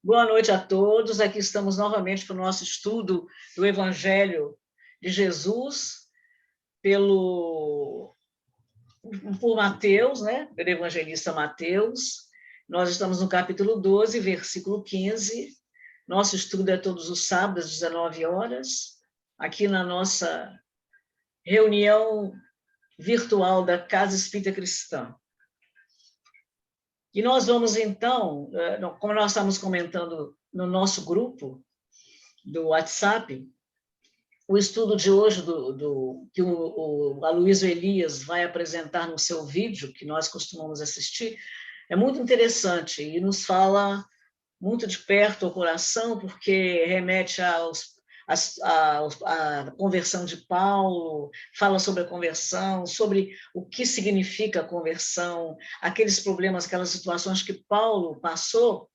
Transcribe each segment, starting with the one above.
Boa noite a todos. Aqui estamos novamente para o nosso estudo do Evangelho de Jesus por Mateus, né? Pelo evangelista Mateus. Nós estamos no capítulo 12, versículo 15. Nosso estudo é todos os sábados, às 19 horas, aqui na nossa reunião virtual da Casa Espírita Cristã. E nós vamos, então, como nós estamos comentando no nosso grupo do WhatsApp, o estudo de hoje que o Aloysio Elias vai apresentar no seu vídeo, que nós costumamos assistir, é muito interessante e nos fala muito de perto ao coração, porque remete à conversão de Paulo, fala sobre a conversão, sobre o que significa a conversão, aqueles problemas, aquelas situações que Paulo passou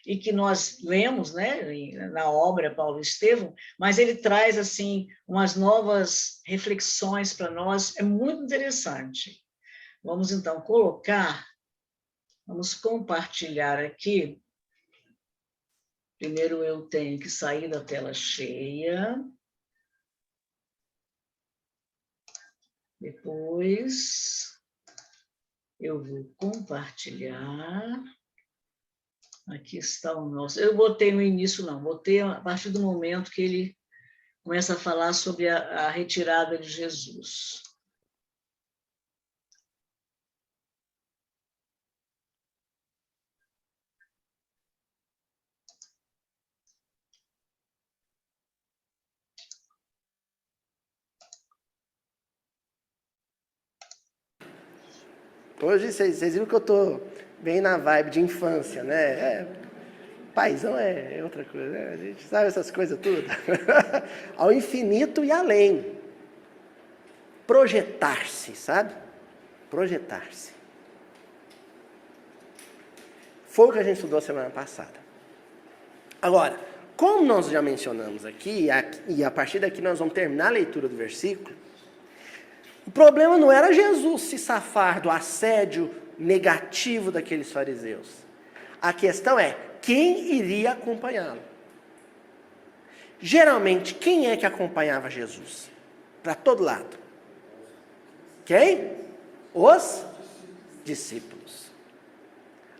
e que nós lemos, né, na obra Paulo e Estevão, mas ele traz assim umas novas reflexões para nós, é muito interessante. Vamos então vamos compartilhar aqui. Primeiro eu tenho que sair da tela cheia. Depois eu vou compartilhar. Aqui está o nosso. Eu botei no início, não, botei a partir do momento que ele começa a falar sobre a retirada de Jesus. Hoje vocês viram que eu tô bem na vibe de infância, né? Paizão é outra coisa, né? A gente sabe essas coisas tudo. Ao infinito e além. Projetar-se, sabe? Projetar-se. Foi o que a gente estudou semana passada. Agora, como nós já mencionamos aqui, e a partir daqui nós vamos terminar a leitura do versículo, o problema não era Jesus se safar do assédio negativo daqueles fariseus. A questão é, quem iria acompanhá-lo? Geralmente, quem é que acompanhava Jesus? Para todo lado. Quem? Os discípulos.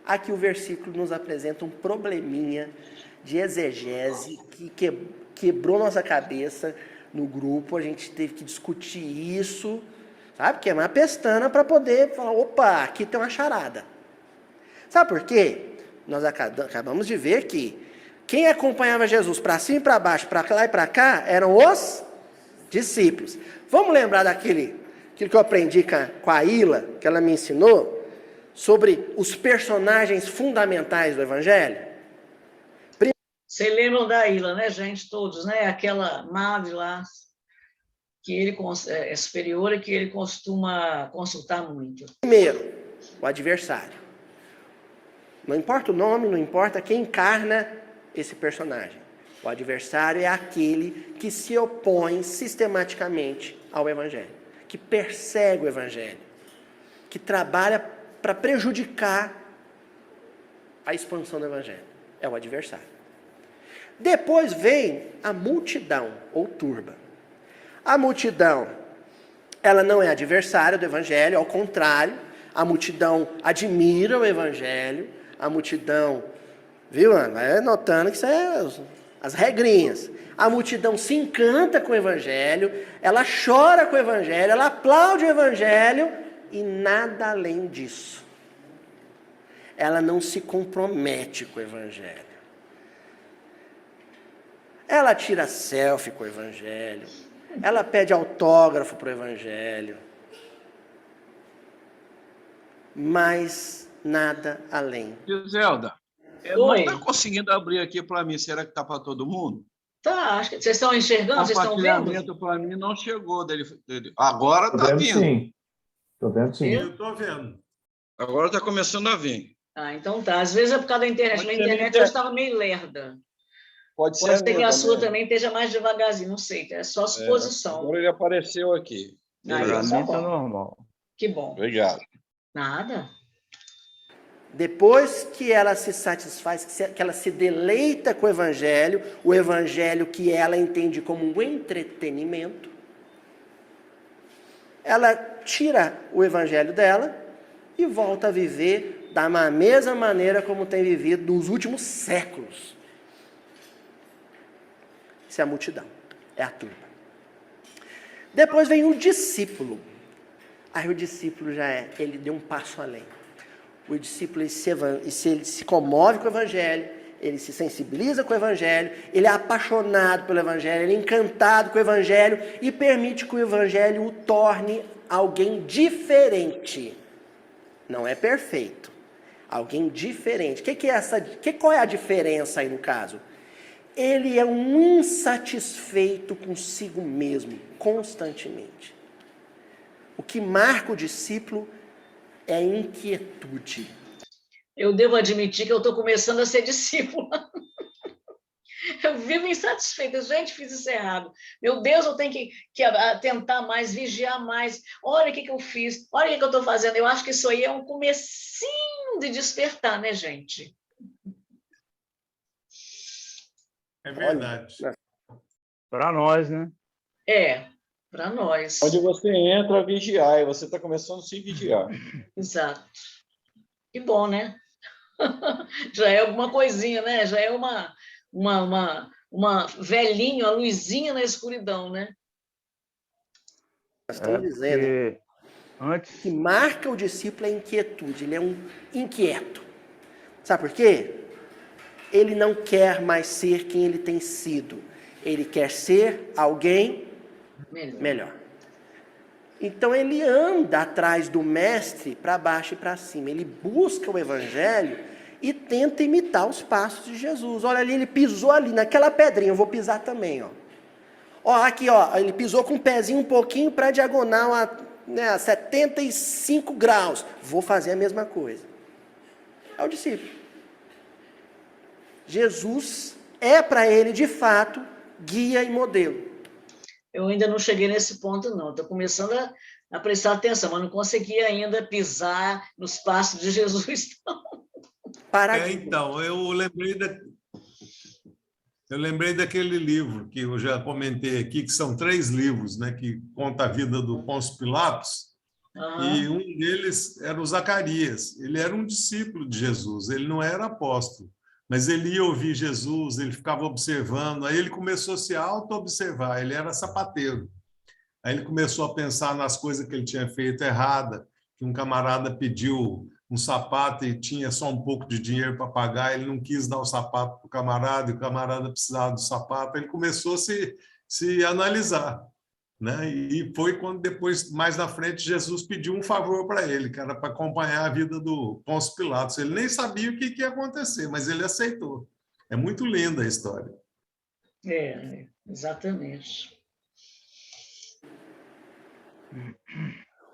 Aqui o versículo nos apresenta um probleminha de exegese que quebrou nossa cabeça no grupo. A gente teve que discutir isso, sabe? Queimar a pestana para poder falar, opa, aqui tem uma charada. Sabe por quê? Nós acabamos de ver que quem acompanhava Jesus para cima e para baixo, para lá e para cá, eram os discípulos. Vamos lembrar aquilo que eu aprendi com a Ila, que ela me ensinou, sobre os personagens fundamentais do Evangelho? Vocês lembram da Ila, né, gente? Todos, né? Aquela madre lá, que ele é superior e que ele costuma consultar muito. Primeiro, o adversário. Não importa o nome, não importa quem encarna esse personagem. O adversário é aquele que se opõe sistematicamente ao Evangelho, que persegue o Evangelho, que trabalha para prejudicar a expansão do Evangelho. É o adversário. Depois vem a multidão, ou turba. A multidão, ela não é adversária do Evangelho, ao contrário, a multidão admira o Evangelho, a multidão, viu, Ana? Vai notando que isso é as regrinhas. A multidão se encanta com o Evangelho, ela chora com o Evangelho, ela aplaude o Evangelho e nada além disso. Ela não se compromete com o Evangelho. Ela tira selfie com o Evangelho. Ela pede autógrafo para o Evangelho. Mas nada além. Zelda, não está conseguindo abrir aqui para mim. Será que está para todo mundo? Tá, acho que vocês estão enxergando, vocês estão vendo? O compartilhamento para mim não chegou dele. Agora está vindo. Sim. Estou vendo sim. Eu estou vendo. Agora está começando a vir. Ah, então tá. Às vezes é por causa da internet. Minha internet já estava meio lerda. Pode ser que a sua também esteja mais devagarzinho, não sei, é só suposição. Agora ele apareceu aqui. Para mim está normal. Que bom. Obrigado. Nada. Depois que ela se satisfaz, que ela se deleita com o evangelho que ela entende como um entretenimento, ela tira o evangelho dela e volta a viver da mesma maneira como tem vivido nos últimos séculos. Isso é a multidão, é a turma. Depois vem o discípulo. Aí o discípulo ele deu um passo além. O discípulo ele se comove com o evangelho, ele se sensibiliza com o evangelho, ele é apaixonado pelo evangelho, ele é encantado com o evangelho e permite que o evangelho o torne alguém diferente. Não é perfeito. Alguém diferente. Qual é a diferença aí no caso? Ele é um insatisfeito consigo mesmo, constantemente. O que marca o discípulo é a inquietude. Eu devo admitir que eu estou começando a ser discípula. Eu vivo insatisfeita. Gente, fiz isso errado. Meu Deus, eu tenho que tentar mais, vigiar mais. Olha o que eu fiz, olha o que eu estou fazendo. Eu acho que isso aí é um comecinho de despertar, né, gente? É verdade. Para nós, né? Para nós. Onde você entra a vigiar, e você está começando a se vigiar. Exato. Que bom, né? Já é alguma coisinha, né? Já é uma velhinha, uma luzinha na escuridão, né? Nós estamos dizendo antes que marca o discípulo é a inquietude. Ele é um inquieto. Sabe por quê? Ele não quer mais ser quem ele tem sido. Ele quer ser alguém melhor. Então ele anda atrás do mestre para baixo e para cima. Ele busca o evangelho e tenta imitar os passos de Jesus. Olha ali, ele pisou ali naquela pedrinha, eu vou pisar também, ó. Ó, aqui, ó, ele pisou com o pezinho um pouquinho para a diagonal a 75 graus. Vou fazer a mesma coisa. É o discípulo. Jesus é para ele, de fato, guia e modelo. Eu ainda não cheguei nesse ponto, não. Estou começando a prestar atenção, mas não consegui ainda pisar nos passos de Jesus. Então, eu lembrei daquele livro que eu já comentei aqui, que são 3 livros, né, que conta a vida do Pôncio Pilatos, e um deles era o Zacarias. Ele era um discípulo de Jesus, ele não era apóstolo, mas ele ia ouvir Jesus, ele ficava observando, aí ele começou a se auto-observar, ele era sapateiro. Aí ele começou a pensar nas coisas que ele tinha feito errada, que um camarada pediu um sapato e tinha só um pouco de dinheiro para pagar, ele não quis dar o sapato para o camarada, e o camarada precisava do sapato, ele começou a se analisar, né? E foi quando depois, mais na frente, Jesus pediu um favor para ele, que era para acompanhar a vida do Pôncio Pilatos. Ele nem sabia o que ia acontecer, mas ele aceitou. É muito linda a história. Exatamente.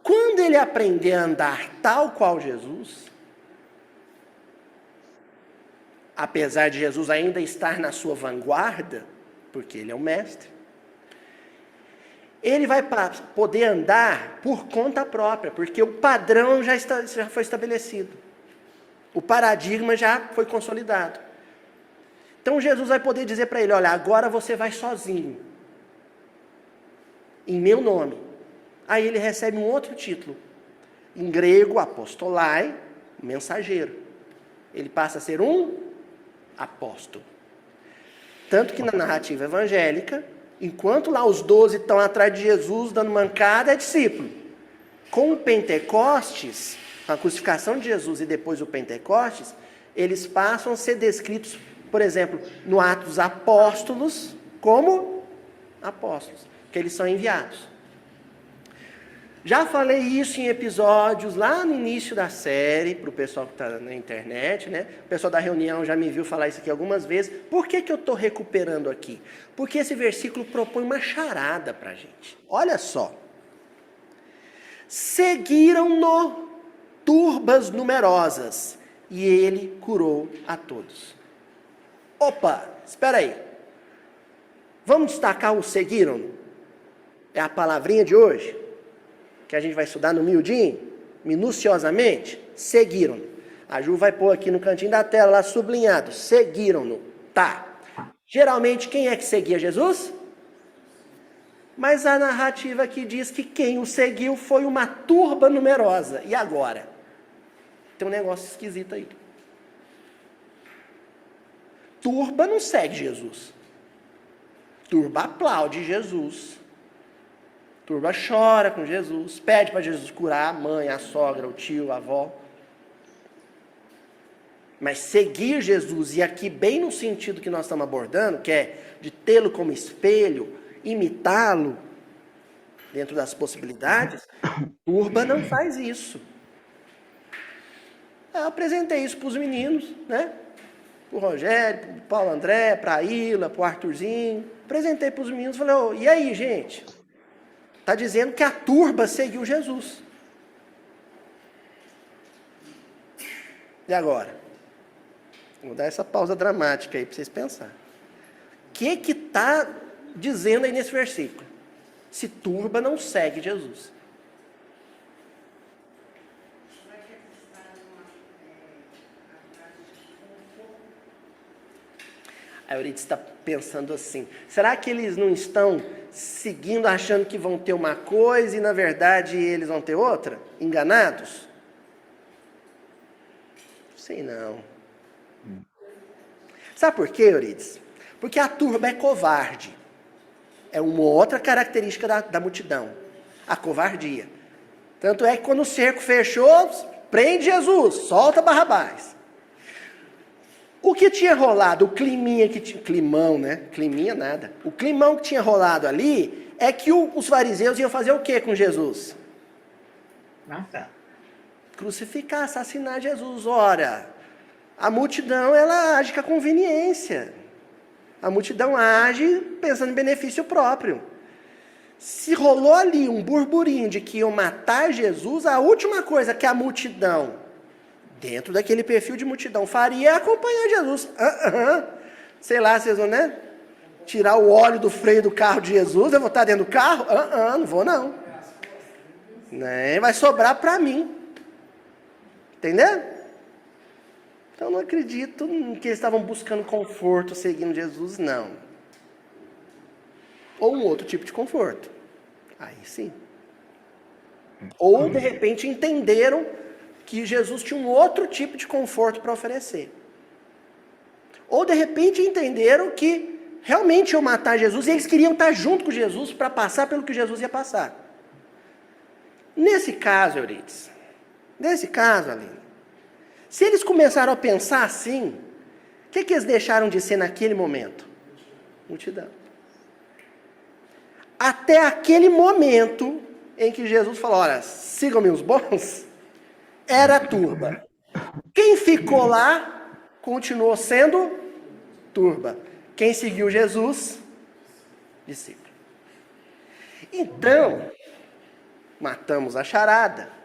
Quando ele aprender a andar tal qual Jesus, apesar de Jesus ainda estar na sua vanguarda, porque ele é o mestre, ele vai poder andar por conta própria, porque o padrão já foi estabelecido. O paradigma já foi consolidado. Então Jesus vai poder dizer para ele, olha, agora você vai sozinho, em meu nome. Aí ele recebe um outro título, em grego, apostolai, mensageiro. Ele passa a ser um apóstolo. Tanto que na narrativa evangélica, enquanto lá os 12 estão atrás de Jesus dando mancada, é discípulo. Com o Pentecostes, a crucificação de Jesus e depois o Pentecostes, eles passam a ser descritos, por exemplo, no Atos dos Apóstolos, como apóstolos, que eles são enviados. Já falei isso em episódios lá no início da série, para o pessoal que está na internet, né? O pessoal da reunião já me viu falar isso aqui algumas vezes. Por que eu estou recuperando aqui? Porque esse versículo propõe uma charada para a gente. Olha só. Seguiram-no turbas numerosas, e ele curou a todos. Opa, espera aí. Vamos destacar o seguiram? É a palavrinha de hoje? Que a gente vai estudar no miudinho, minuciosamente, seguiram. A Ju vai pôr aqui no cantinho da tela, lá sublinhado. Seguiram-no. Tá. Geralmente, quem é que seguia Jesus? Mas a narrativa aqui diz que quem o seguiu foi uma turba numerosa. E agora? Tem um negócio esquisito aí. Turba não segue Jesus. Turba aplaude Jesus. Turba chora com Jesus. Pede para Jesus curar a mãe, a sogra, o tio, a avó. Mas seguir Jesus, e aqui bem no sentido que nós estamos abordando, que é de tê-lo como espelho, imitá-lo, dentro das possibilidades, turba não faz isso. Eu apresentei isso para os meninos, né? Para o Rogério, para o Paulo André, para a Ilha, para o Arthurzinho. Apresentei para os meninos, falei, oh, e aí, gente? Está dizendo que a turba seguiu Jesus. E agora? Vou dar essa pausa dramática aí para vocês pensarem. O que está dizendo aí nesse versículo? Se turba não segue Jesus. A Euridice está pensando assim, será que eles não estão seguindo, achando que vão ter uma coisa e na verdade eles vão ter outra? Enganados? Sei não. Sabe por quê, Euridice? Porque a turba é covarde. É uma outra característica da multidão. A covardia. Tanto é que quando o cerco fechou, prende Jesus, solta Barrabás. O que tinha rolado, o climinha que tinha... Climão, né? Climinha nada. O climão que tinha rolado ali é que os fariseus iam fazer o quê com Jesus? Matar. Crucificar, assassinar Jesus. Ora, a multidão, ela age com a conveniência. A multidão age pensando em benefício próprio. Se rolou ali um burburinho de que iam matar Jesus, a última coisa que a multidão, dentro daquele perfil de multidão, faria é acompanhar Jesus. Sei lá, vocês vão, né? Tirar o óleo do freio do carro de Jesus, eu vou estar dentro do carro? Não vou não. Nem vai sobrar para mim. Entendeu? Então, não acredito que eles estavam buscando conforto seguindo Jesus, não. Ou um outro tipo de conforto. Aí sim. Ou, de repente, entenderam que Jesus tinha um outro tipo de conforto para oferecer. Ou, de repente, entenderam que realmente iam matar Jesus e eles queriam estar junto com Jesus para passar pelo que Jesus ia passar. Nesse caso, Euridice, Aline, se eles começaram a pensar assim, o que eles deixaram de ser naquele momento? Multidão. Até aquele momento em que Jesus falou, olha, sigam-me os bons, era a turba. Quem ficou lá, continuou sendo turba. Quem seguiu Jesus, discípulo. Então, matamos a charada.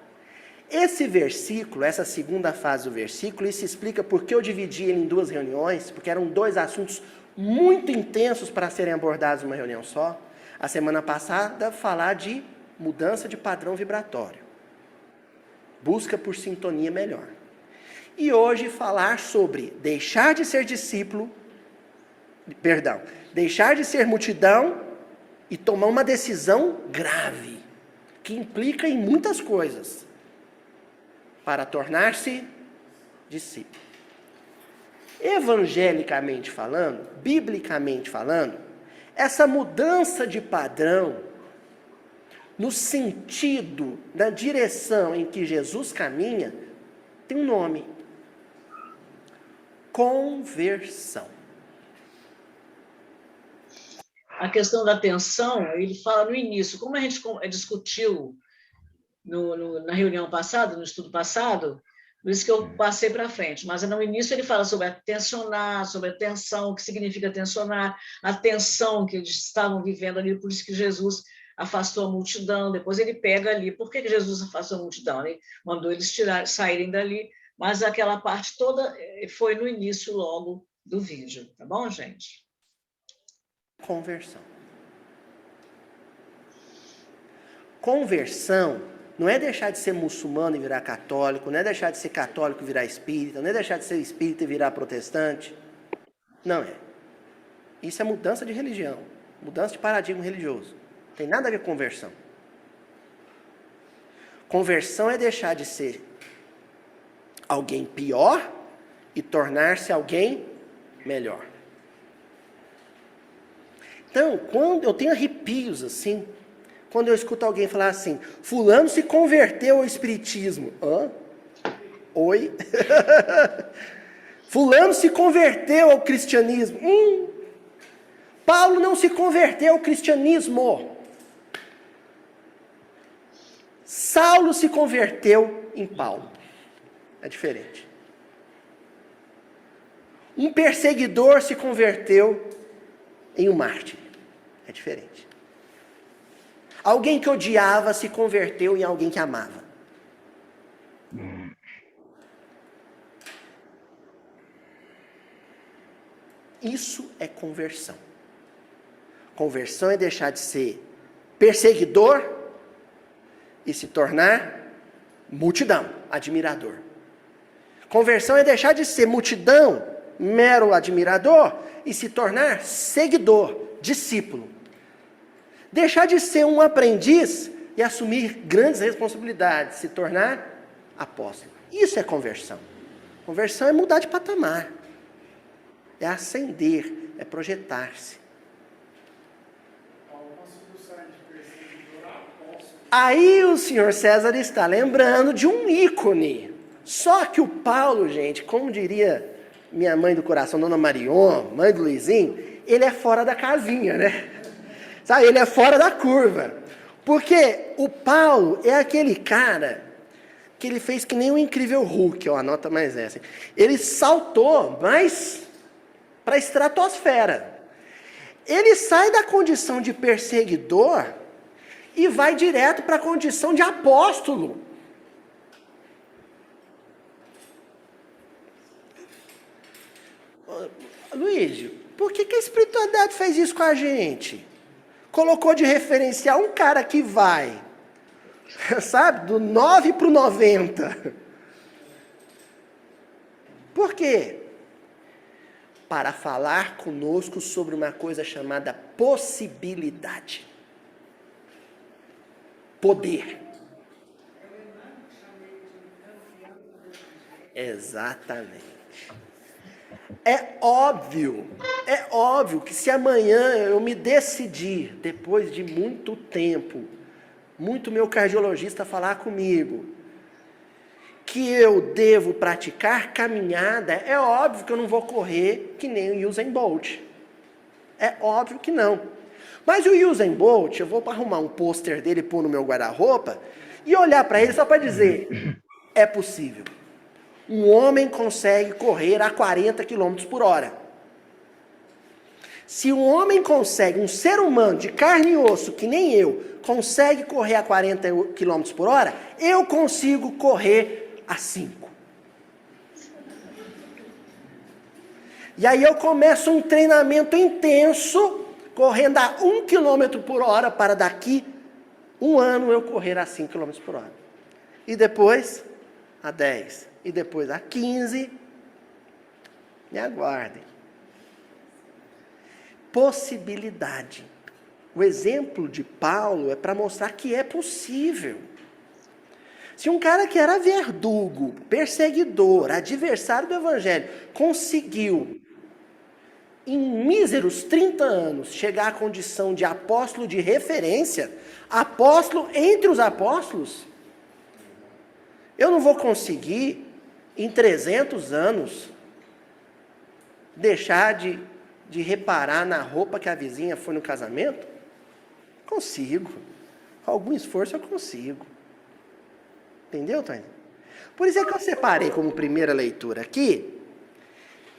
Esse versículo, essa segunda fase do versículo, isso explica por que eu dividi ele em duas reuniões, porque eram dois assuntos muito intensos para serem abordados numa reunião só. A semana passada, falar de mudança de padrão vibratório. Busca por sintonia melhor. E hoje falar sobre deixar de ser deixar de ser multidão e tomar uma decisão grave, que implica em muitas coisas, para tornar-se discípulo. Evangelicamente falando, biblicamente falando, essa mudança de padrão, no sentido, na direção em que Jesus caminha, tem um nome: conversão. A questão da atenção, ele fala no início, como a gente discutiu na reunião passada, no estudo passado, por isso que eu passei para frente, mas no início ele fala sobre atencionar, sobre atenção, o que significa atencionar, a tensão que eles estavam vivendo ali, por isso que Jesus afastou a multidão, depois ele pega ali, por que Jesus afastou a multidão? Ele mandou eles saírem dali, mas aquela parte toda foi no início logo do vídeo, tá bom, gente? Conversão. Conversão Não é deixar de ser muçulmano e virar católico, não é deixar de ser católico e virar espírita, não é deixar de ser espírita e virar protestante. Não é. Isso é mudança de religião, mudança de paradigma religioso. Não tem nada a ver com conversão. Conversão é deixar de ser alguém pior e tornar-se alguém melhor. Então, quando eu tenho arrepios assim, quando eu escuto alguém falar assim, fulano se converteu ao espiritismo. Hã? Oi? Fulano se converteu ao cristianismo. Paulo não se converteu ao cristianismo. Saulo se converteu em Paulo. É diferente. Um perseguidor se converteu em um mártir. É diferente. Alguém que odiava se converteu em alguém que amava. Isso é conversão. Conversão é deixar de ser perseguidor e se tornar multidão, admirador. Conversão é deixar de ser multidão, mero admirador, e se tornar seguidor, discípulo. Deixar de ser um aprendiz e assumir grandes responsabilidades, se tornar apóstolo. Isso é conversão. Conversão é mudar de patamar. É ascender, é projetar-se. Aí o senhor César está lembrando de um ícone. Só que o Paulo, gente, como diria minha mãe do coração, Dona Marion, mãe do Luizinho, ele é fora da casinha, né? Sabe, ele é fora da curva. Porque o Paulo é aquele cara que ele fez que nem o incrível Hulk, ó, anota mais essa. Ele saltou, mas para a estratosfera. Ele sai da condição de perseguidor e vai direto para a condição de apóstolo. Luiz, por que a espiritualidade fez isso com a gente? Colocou de referencial um cara que vai, sabe, do 9 para o 90. Por quê? Para falar conosco sobre uma coisa chamada possibilidade. Poder. Exatamente. É óbvio que se amanhã eu me decidir, depois de muito tempo, muito meu cardiologista falar comigo, que eu devo praticar caminhada, é óbvio que eu não vou correr que nem o Usain Bolt. É óbvio que não. Mas o Usain Bolt, eu vou arrumar um pôster dele, pôr no meu guarda-roupa, e olhar para ele só para dizer, é possível. Um homem consegue correr a 40 km por hora. Se um homem consegue, um ser humano de carne e osso, que nem eu, consegue correr a 40 km por hora, eu consigo correr a 5. E aí eu começo um treinamento intenso, correndo a 1 km por hora, para daqui 1 ano eu correr a 5 km por hora. E depois, a 10. E depois a 15. Me aguardem. Possibilidade. O exemplo de Paulo é para mostrar que é possível. Se um cara que era verdugo, perseguidor, adversário do evangelho, conseguiu, em míseros 30 anos, chegar à condição de apóstolo de referência, apóstolo entre os apóstolos, eu não vou conseguir, em 300 anos, deixar de reparar na roupa que a vizinha foi no casamento? Consigo. Com algum esforço eu consigo. Entendeu, Tânia? Por isso é que eu separei como primeira leitura aqui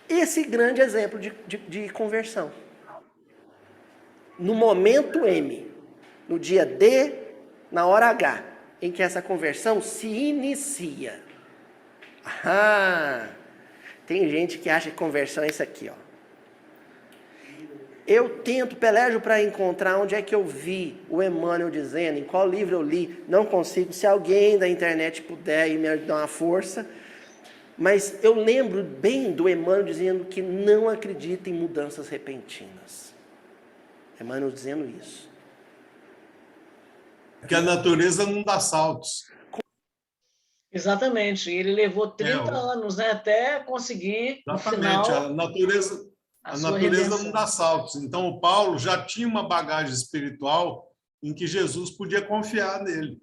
esse grande exemplo de conversão. No momento M, no dia D, na hora H, em que essa conversão se inicia. Tem gente que acha que conversão é isso aqui, ó. Eu tento, pelejo para encontrar onde é que eu vi o Emmanuel dizendo, em qual livro eu li, não consigo. Se alguém da internet puder ir me dar uma força. Mas eu lembro bem do Emmanuel dizendo que não acredita em mudanças repentinas. Emmanuel dizendo isso. Que a natureza não dá saltos. Exatamente. Ele levou 30 anos, né, até conseguir, no Exatamente. final, A natureza não dá saltos. Então, o Paulo já tinha uma bagagem espiritual em que Jesus podia confiar nele.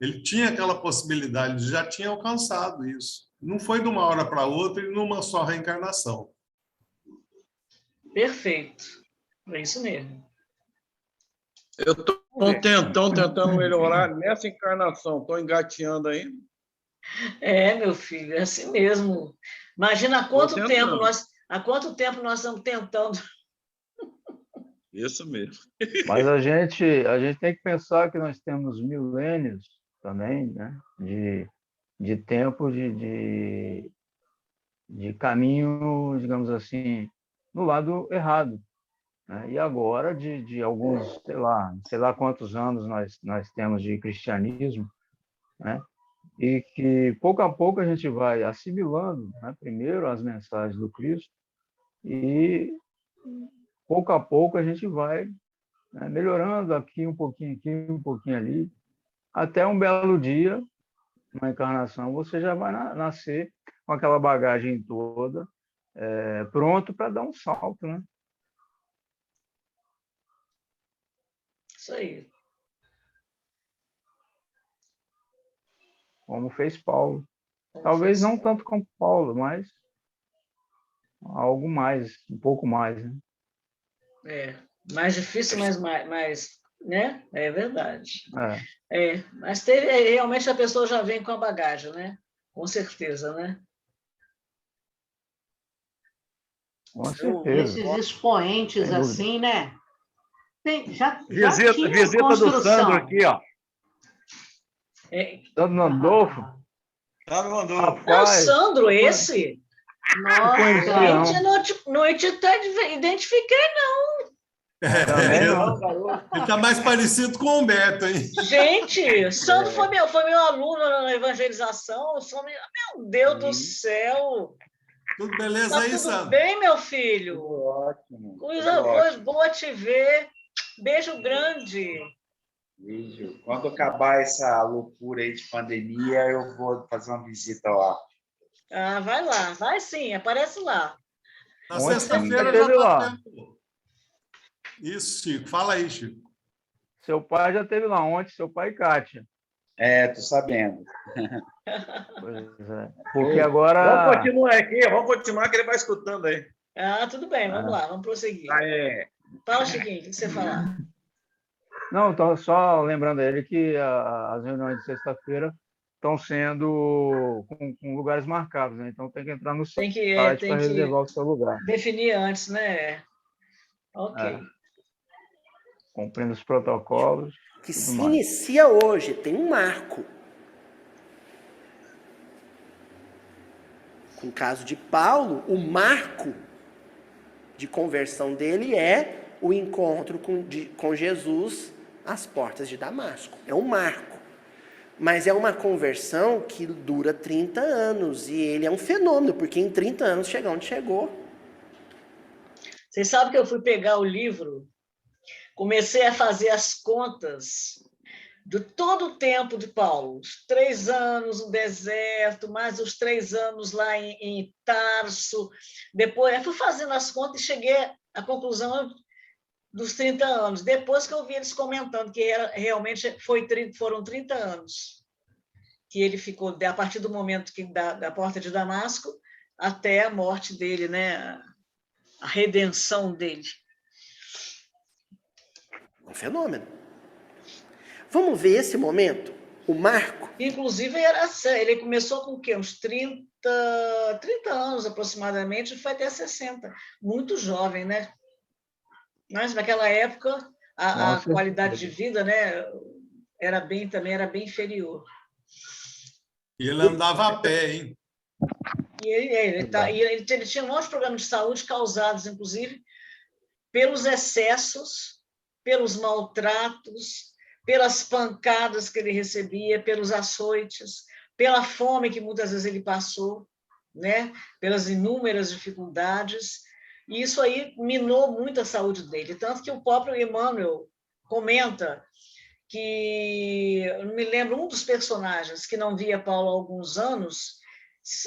Ele tinha aquela possibilidade, ele já tinha alcançado isso. Não foi de uma hora para outra e numa só reencarnação. Perfeito. É isso mesmo. Eu estou tentando melhorar nessa encarnação. Estou engateando ainda. Meu filho, é assim mesmo. Imagina há quanto tempo nós estamos tentando. Isso mesmo. Mas a gente tem que pensar que nós temos milênios também, né? De tempo de caminho, digamos assim, no lado errado, né? E agora, de alguns, sei lá quantos anos nós temos de cristianismo, né? E que, pouco a pouco, a gente vai assimilando, né? Primeiro as mensagens do Cristo e, pouco a pouco, a gente vai, né, melhorando aqui, um pouquinho ali, até um belo dia, uma encarnação, você já vai nascer com aquela bagagem toda, pronto para dar um salto, né? Isso aí. Como fez Paulo. Talvez não tanto como Paulo, mas algo mais, um pouco mais, né? Mais difícil, mas mais, né? É verdade. É. Mas realmente a pessoa já vem com a bagagem, né? Com certeza, né? Com certeza. Esses expoentes assim, né? Já visita do Sandro aqui, ó. Sandro Landolfo. É o Sandro, esse? Nossa! Gente, não identifiquei, não. Ele está mais parecido com o Humberto, hein? Gente, Sandro foi meu aluno na evangelização. Meu Deus do céu! Tudo beleza aí, Sandro? Tudo bem, meu filho? Tudo ótimo. Coisa boa te ver. Beijo grande. Beijo. Quando acabar essa loucura aí de pandemia, eu vou fazer uma visita lá. Vai lá, vai sim, aparece lá. Na sexta-feira já está tempo. Isso, Chico. Fala aí, Chico. Seu pai já esteve lá ontem, seu pai e Kátia. Tô sabendo. Pois é. Porque agora... Vamos continuar que ele vai escutando aí. Tudo bem, vamos lá, vamos prosseguir. Fala, Chiquinho, o que você falar? Não, estou só lembrando a ele que as reuniões de sexta-feira estão sendo com lugares marcados, né? Então tem que entrar no site para reservar o seu lugar. Definir antes, né? Ok. Cumprindo os protocolos. Que se inicia hoje, tem um marco. Com o caso de Paulo, o marco de conversão dele é o encontro com Jesus às portas de Damasco. É um marco. Mas é uma conversão que dura 30 anos. E ele é um fenômeno, porque em 30 anos chega onde chegou. Vocês sabem que eu fui pegar o livro, comecei a fazer as contas de todo o tempo de Paulo. Os 3 anos no deserto, mais os 3 anos lá em Tarso. Depois, eu fui fazendo as contas e cheguei à conclusão dos 30 anos. Depois que eu vi eles comentando que realmente foram 30 anos que ele ficou, a partir do momento da porta de Damasco até a morte dele, né? A redenção dele. Um fenômeno. Vamos ver esse momento, o marco. Inclusive, ele começou com o quê? Uns 30 anos aproximadamente, e foi até 60. Muito jovem, né? Mas naquela época, a qualidade de vida, né, também era bem inferior. E ele andava a pé, hein? E ele tinha um monte de problemas de saúde causados, inclusive, pelos excessos, pelos maltratos, pelas pancadas que ele recebia, pelos açoites, pela fome que muitas vezes ele passou, né? Pelas inúmeras dificuldades. E isso aí minou muito a saúde dele. Tanto que o próprio Emmanuel comenta que, eu não me lembro, um dos personagens que não via Paulo há alguns anos,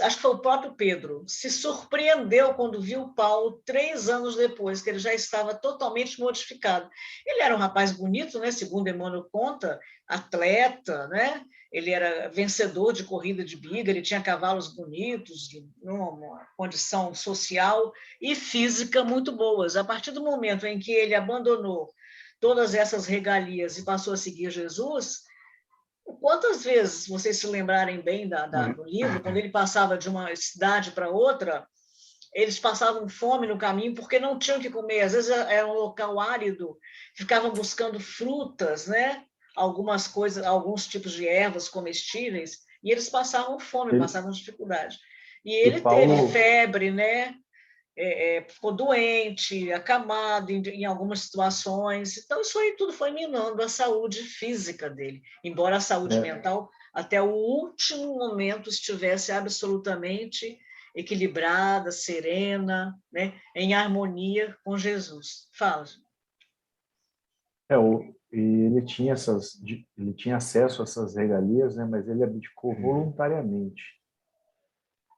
acho que foi o próprio Pedro, se surpreendeu quando viu Paulo 3 anos depois, que ele já estava totalmente modificado. Ele era um rapaz bonito, né? Segundo Emmanuel conta, atleta, né? Ele era vencedor de corrida de biga, ele tinha cavalos bonitos, uma condição social e física muito boas. A partir do momento em que ele abandonou todas essas regalias e passou a seguir Jesus, quantas vezes, vocês se lembrarem bem do livro, quando ele passava de uma cidade para outra, eles passavam fome no caminho porque não tinham que comer. Às vezes era um local árido, ficavam buscando frutas, né? Algumas coisas, alguns tipos de ervas comestíveis, e eles passavam fome, passavam dificuldade. E ele teve febre, né? Ficou doente, acamado em algumas situações. Então, isso aí tudo foi minando a saúde física dele, embora a saúde mental, até o último momento, estivesse absolutamente equilibrada, serena, né? Em harmonia com Jesus. Fala. E ele tinha acesso a essas regalias, né, mas ele abdicou voluntariamente.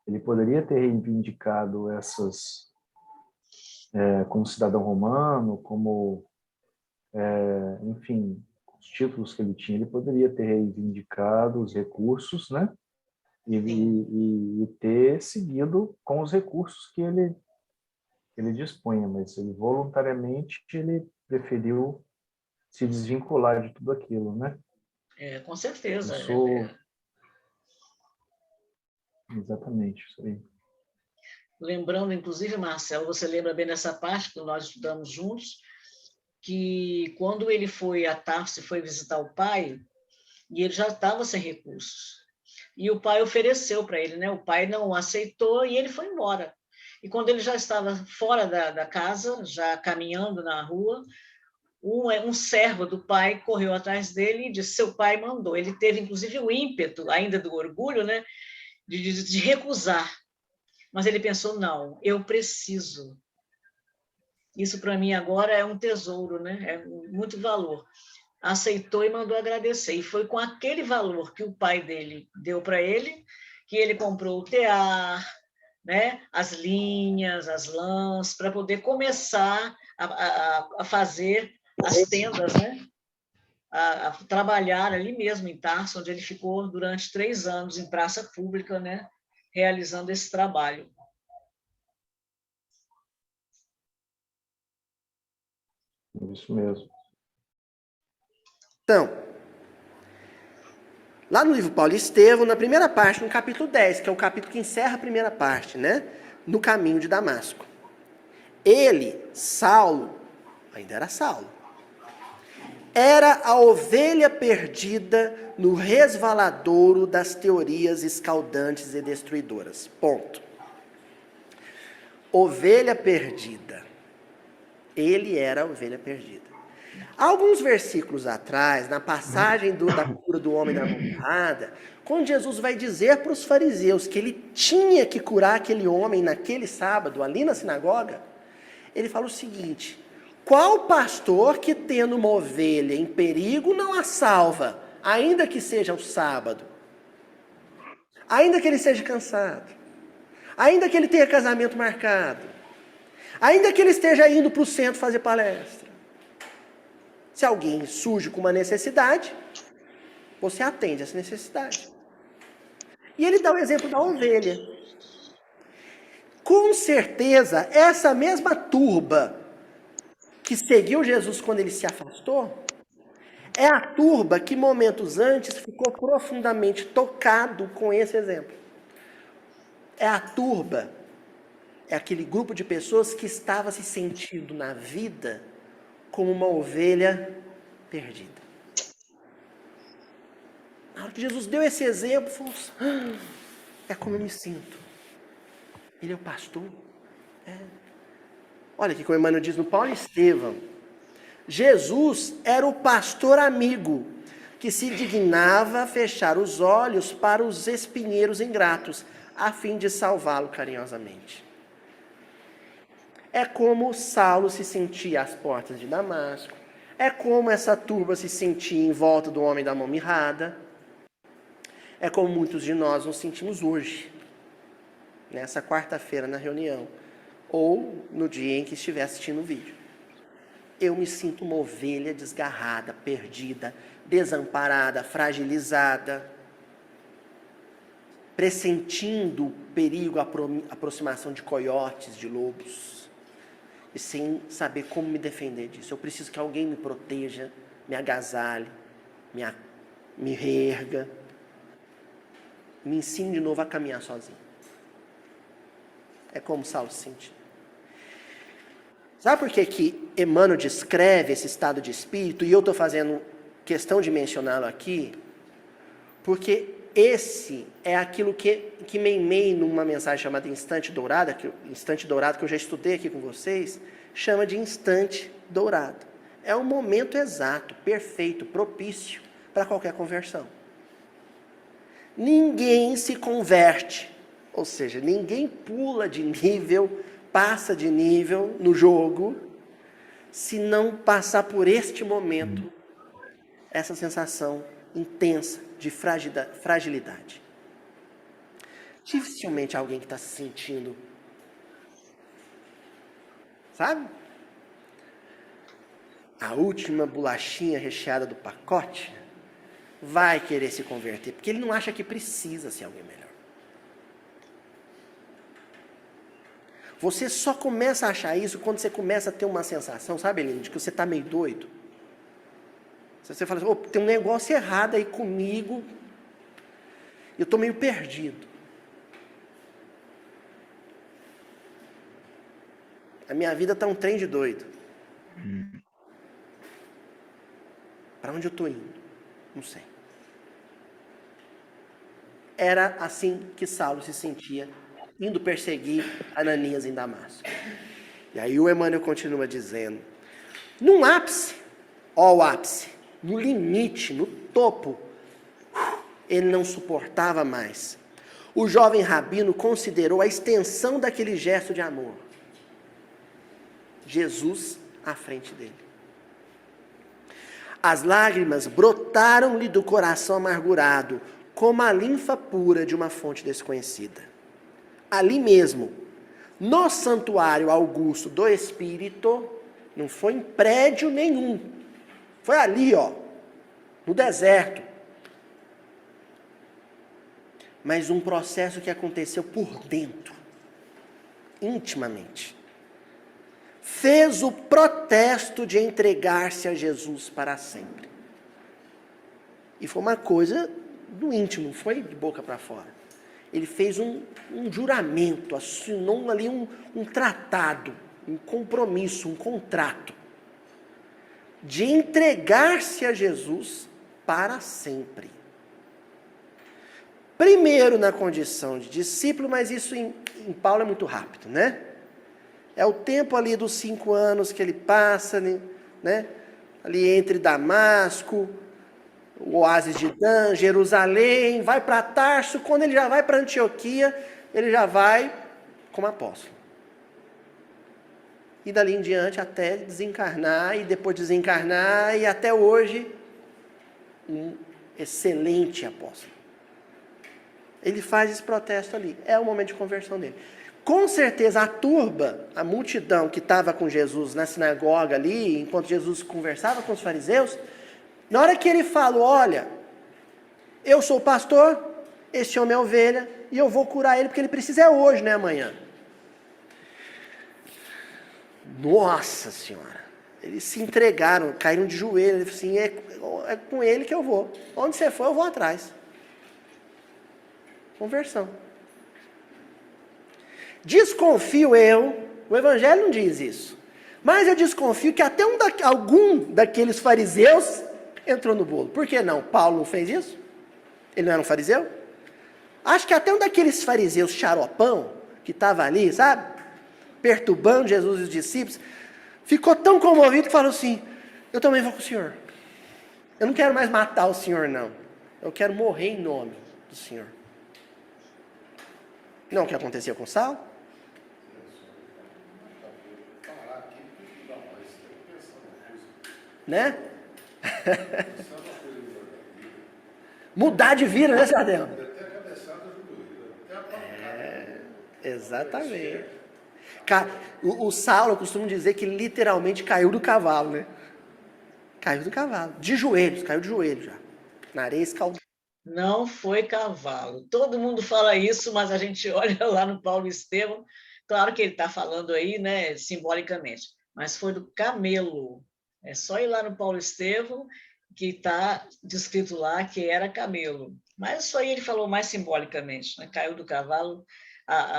Ele poderia ter reivindicado essas como cidadão romano, como, enfim, os títulos que ele tinha, ele poderia ter reivindicado os recursos, né? E ter seguido com os recursos que ele dispunha, mas ele voluntariamente ele preferiu se desvincular de tudo aquilo, né? Com certeza. Exatamente, isso aí. Lembrando, inclusive, Marcelo, você lembra bem dessa parte que nós estudamos juntos, que quando ele foi a Tarso e foi visitar o pai, e ele já estava sem recursos, e o pai ofereceu para ele, né? O pai não aceitou e ele foi embora. E quando ele já estava fora da casa, já caminhando na rua, um servo do pai correu atrás dele e disse: seu pai mandou. Ele teve, inclusive, o ímpeto, ainda do orgulho, né? de recusar. Mas ele pensou, não, eu preciso. Isso, para mim, agora é um tesouro, né? É muito valor. Aceitou e mandou agradecer. E foi com aquele valor que o pai dele deu para ele que ele comprou o tear, né? As linhas, as lãs, para poder começar a fazer as tendas, né? A trabalhar ali mesmo em Tarso, onde ele ficou durante 3 anos em praça pública, né? Realizando esse trabalho. Isso mesmo. Então, lá no livro Paulo e Estevão, na primeira parte, no capítulo 10, que é o capítulo que encerra a primeira parte, né? No caminho de Damasco. Ele, Saulo, ainda era Saulo, era a ovelha perdida no resvaladouro das teorias escaldantes e destruidoras. Ponto. Ovelha perdida. Ele era a ovelha perdida. Alguns versículos atrás, na passagem da cura do homem da mão errada, quando Jesus vai dizer para os fariseus que ele tinha que curar aquele homem naquele sábado, ali na sinagoga, ele fala o seguinte: qual pastor que tendo uma ovelha em perigo não a salva, ainda que seja o sábado, ainda que ele seja cansado, ainda que ele tenha casamento marcado, ainda que ele esteja indo para o centro fazer palestra? Se alguém surge com uma necessidade, você atende essa necessidade. E ele dá o exemplo da ovelha. Com certeza, essa mesma turba que seguiu Jesus quando ele se afastou, é a turba que momentos antes ficou profundamente tocado com esse exemplo. É a turba, é aquele grupo de pessoas que estava se sentindo na vida como uma ovelha perdida. Na hora que Jesus deu esse exemplo, falou assim, é como eu me sinto. Ele é o pastor. Olha o que o Emmanuel diz no Paulo Estevão. Jesus era o pastor amigo, que se dignava fechar os olhos para os espinheiros ingratos, a fim de salvá-lo carinhosamente. É como Saulo se sentia às portas de Damasco, é como essa turba se sentia em volta do homem da mão mirrada, é como muitos de nós nos sentimos hoje, nessa quarta-feira na reunião, ou no dia em que estiver assistindo o vídeo. Eu me sinto uma ovelha desgarrada, perdida, desamparada, fragilizada, pressentindo o perigo, a aproximação de coiotes, de lobos, e sem saber como me defender disso. Eu preciso que alguém me proteja, me agasalhe, me reerga, me ensine de novo a caminhar sozinho. É como Saulo se sentia. Sabe por que Emmanuel descreve esse estado de espírito, e eu estou fazendo questão de mencioná-lo aqui? Porque esse é aquilo que Meimei, numa mensagem chamada Instante Dourado, que eu já estudei aqui com vocês, chama de instante dourado. É o momento exato, perfeito, propício para qualquer conversão. Ninguém se converte, ou seja, ninguém pula de nível, passa de nível no jogo, se não passar por este momento, essa sensação intensa de fragilidade. Dificilmente alguém que está se sentindo, sabe? A última bolachinha recheada do pacote vai querer se converter, porque ele não acha que precisa ser alguém melhor. Você só começa a achar isso quando você começa a ter uma sensação, sabe, Helena, de que você está meio doido. Você fala assim, tem um negócio errado aí comigo, eu estou meio perdido. A minha vida está um trem de doido. Para onde eu estou indo? Não sei. Era assim que Saulo se sentia, indo perseguir Ananias em Damasco. E aí o Emmanuel continua dizendo, num ápice, o ápice, no limite, no topo, ele não suportava mais. O jovem rabino considerou a extensão daquele gesto de amor. Jesus à frente dele. As lágrimas brotaram-lhe do coração amargurado, como a linfa pura de uma fonte desconhecida. Ali mesmo, no santuário augusto do Espírito, não foi em prédio nenhum, foi ali, no deserto. Mas um processo que aconteceu por dentro, intimamente. Fez o protesto de entregar-se a Jesus para sempre. E foi uma coisa do íntimo, não foi de boca para fora. Ele fez um juramento, assinou ali um tratado, um compromisso, um contrato, de entregar-se a Jesus para sempre. Primeiro na condição de discípulo, mas isso em Paulo é muito rápido, né? É o tempo ali dos 5 anos que ele passa, né? Ali entre Damasco, o oásis de Dan, Jerusalém, vai para Tarso. Quando ele já vai para Antioquia, ele já vai como apóstolo. E dali em diante até desencarnar, e depois desencarnar, e até hoje, um excelente apóstolo. Ele faz esse protesto ali, é o momento de conversão dele. Com certeza a turba, a multidão que estava com Jesus na sinagoga ali, enquanto Jesus conversava com os fariseus, na hora que ele fala, olha, eu sou o pastor, esse homem é a ovelha, e eu vou curar ele porque ele precisa hoje, não é amanhã. Nossa Senhora, eles se entregaram, caíram de joelho, ele falou assim, é com ele que eu vou. Onde você for, eu vou atrás. Conversão. Desconfio eu, o Evangelho não diz isso, mas eu desconfio que até algum daqueles fariseus entrou no bolo. Por que não? Paulo não fez isso? Ele não era um fariseu? Acho que até um daqueles fariseus xaropão, que estava ali, sabe? perturbando Jesus e os discípulos, ficou tão comovido que falou assim: eu também vou com o Senhor. Eu não quero mais matar o Senhor, não. Eu quero morrer em nome do Senhor. Não é o que aconteceu com Saulo? Né? Mudar de vida, né, Sardel? Exatamente. O Saulo costuma dizer que literalmente caiu do cavalo, né? Caiu do cavalo, de joelhos, caiu de joelhos já. Na areia escaldada. Não foi cavalo. Todo mundo fala isso, mas a gente olha lá no Paulo Estevão, claro que ele está falando aí, né, simbolicamente, mas foi do camelo. É só ir lá no Paulo Estevão, que está descrito lá que era camelo. Mas isso aí ele falou mais simbolicamente, né? Caiu do cavalo,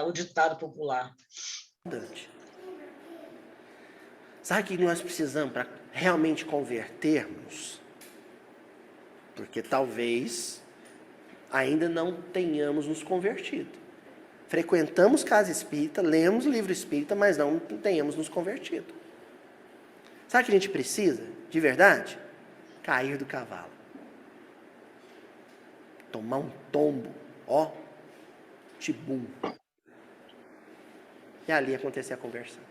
o ditado popular. Sabe o que nós precisamos para realmente convertermos? Porque talvez ainda não tenhamos nos convertido. Frequentamos casa espírita, lemos livro espírita, mas não tenhamos nos convertido. Sabe o que a gente precisa, de verdade? Cair do cavalo. Tomar um tombo, ó, tibum. E ali acontecer a conversão.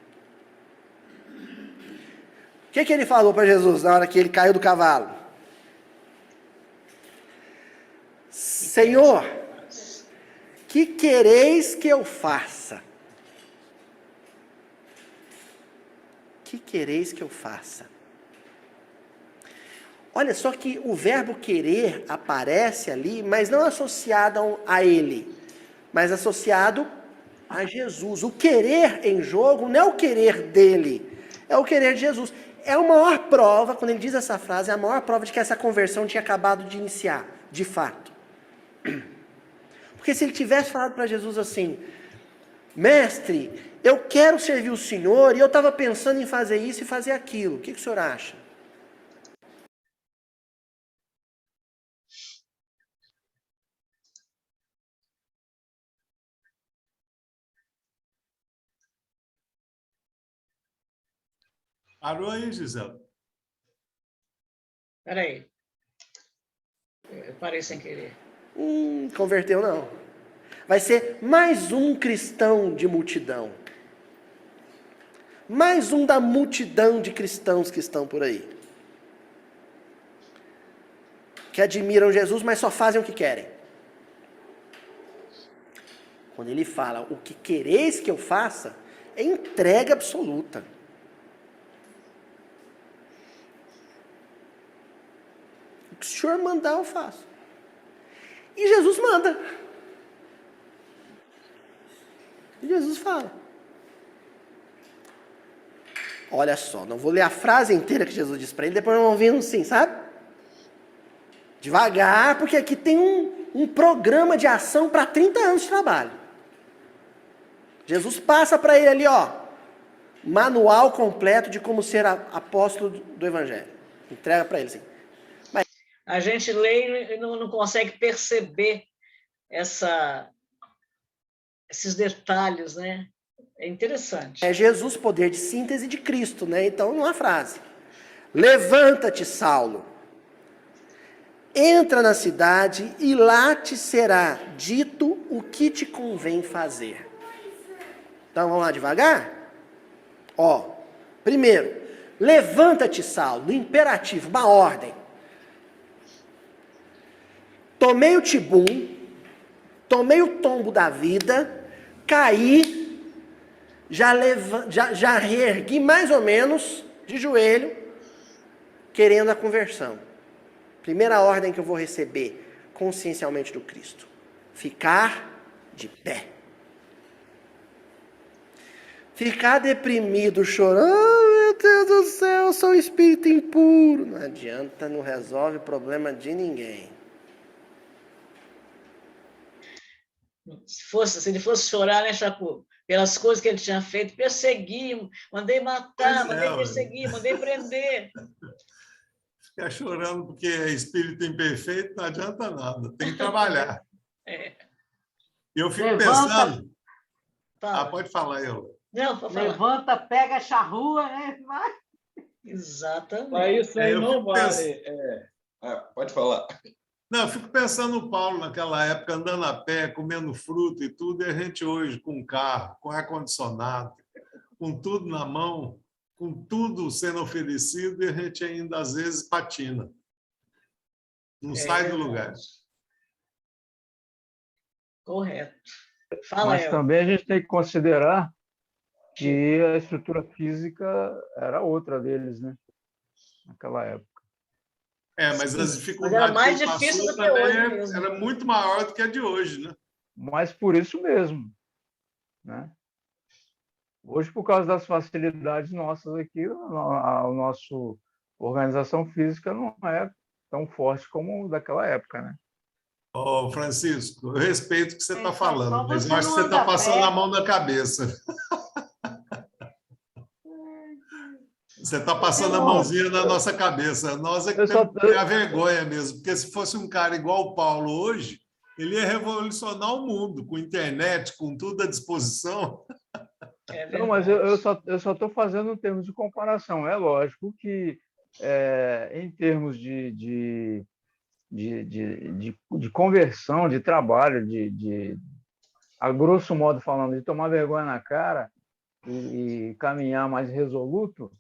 O que ele falou para Jesus na hora que ele caiu do cavalo? Senhor, que quereis que eu faça? Que quereis que eu faça? Olha só que o verbo querer aparece ali, mas não associado a ele, mas associado a Jesus. O querer em jogo não é o querer dele, é o querer de Jesus. É a maior prova, quando ele diz essa frase, é a maior prova de que essa conversão tinha acabado de iniciar, de fato. Porque se ele tivesse falado para Jesus assim: mestre, eu quero servir o Senhor e eu estava pensando em fazer isso e fazer aquilo, o que o senhor acha? Parou aí, Gisela. Espera aí. Eu parei sem querer. Converteu não. Vai ser mais um cristão de multidão. Mais um da multidão de cristãos que estão por aí. Que admiram Jesus, mas só fazem o que querem. Quando ele fala, o que quereis que eu faça, é entrega absoluta. O que o Senhor mandar, eu faço. E Jesus manda. E Jesus fala. Olha só, não vou ler a frase inteira que Jesus disse para ele, depois nós vamos ver sim, sabe? Devagar, porque aqui tem um programa de ação para 30 anos de trabalho. Jesus passa para ele ali, ó, manual completo de como ser apóstolo do Evangelho. Entrega para ele, sim. Mas a gente lê e não consegue perceber esses detalhes, né? É interessante. É Jesus, poder de síntese de Cristo, né? Então, numa frase. Levanta-te, Saulo. Entra na cidade e lá te será dito o que te convém fazer. Então, vamos lá devagar? Ó, primeiro, levanta-te, Saulo, no imperativo, uma ordem. Tomei o tibum, tomei o tombo da vida, caí, já reergui mais ou menos de joelho, querendo a conversão. Primeira ordem que eu vou receber consciencialmente do Cristo: ficar de pé. Ficar deprimido, chorando, meu Deus do céu, eu sou um espírito impuro. Não adianta, não resolve o problema de ninguém. Se ele fosse chorar, né, Chacu, pelas coisas que ele tinha feito, persegui, mandei matar, mandei perseguir, mandei prender. Ficar chorando porque é espírito imperfeito não adianta nada, tem que trabalhar. Eu fico pensando... Pode falar, eu. Não, vou falar. Levanta, pega a charrua, né? Vai. Exatamente. Mas isso aí Eu não fico vale. Pode falar. Não, eu fico pensando no Paulo naquela época, andando a pé, comendo fruta e tudo, e a gente hoje com carro, com ar-condicionado, com tudo na mão, com tudo sendo oferecido, e a gente ainda às vezes patina. Não sai do lugar. Correto. Fala, Mas El. também a gente tem que considerar que a estrutura física era outra deles, né? Naquela época. Mas as Mas dificuldades era mais que ele difícil passou do que hoje também mesmo. era muito maior do que a de hoje, né? Mas por isso mesmo, né? Hoje, por causa das facilidades nossas aqui, a nossa organização física não é tão forte como daquela época, né? Ô, Francisco, eu respeito o que você está Só falando, mas eu você acho que não você está anda a passando a pé. mão na cabeça. Você está passando a mãozinha na nossa cabeça. Nós é que Eu só, temos que ter a vergonha mesmo, porque se fosse um cara igual o Paulo hoje, ele ia revolucionar o mundo, com internet, com tudo à disposição. É não, mas verdade. eu só estou fazendo em termos de comparação. É lógico que, em termos de conversão, de trabalho, a grosso modo falando, de tomar vergonha na cara e caminhar mais resoluto,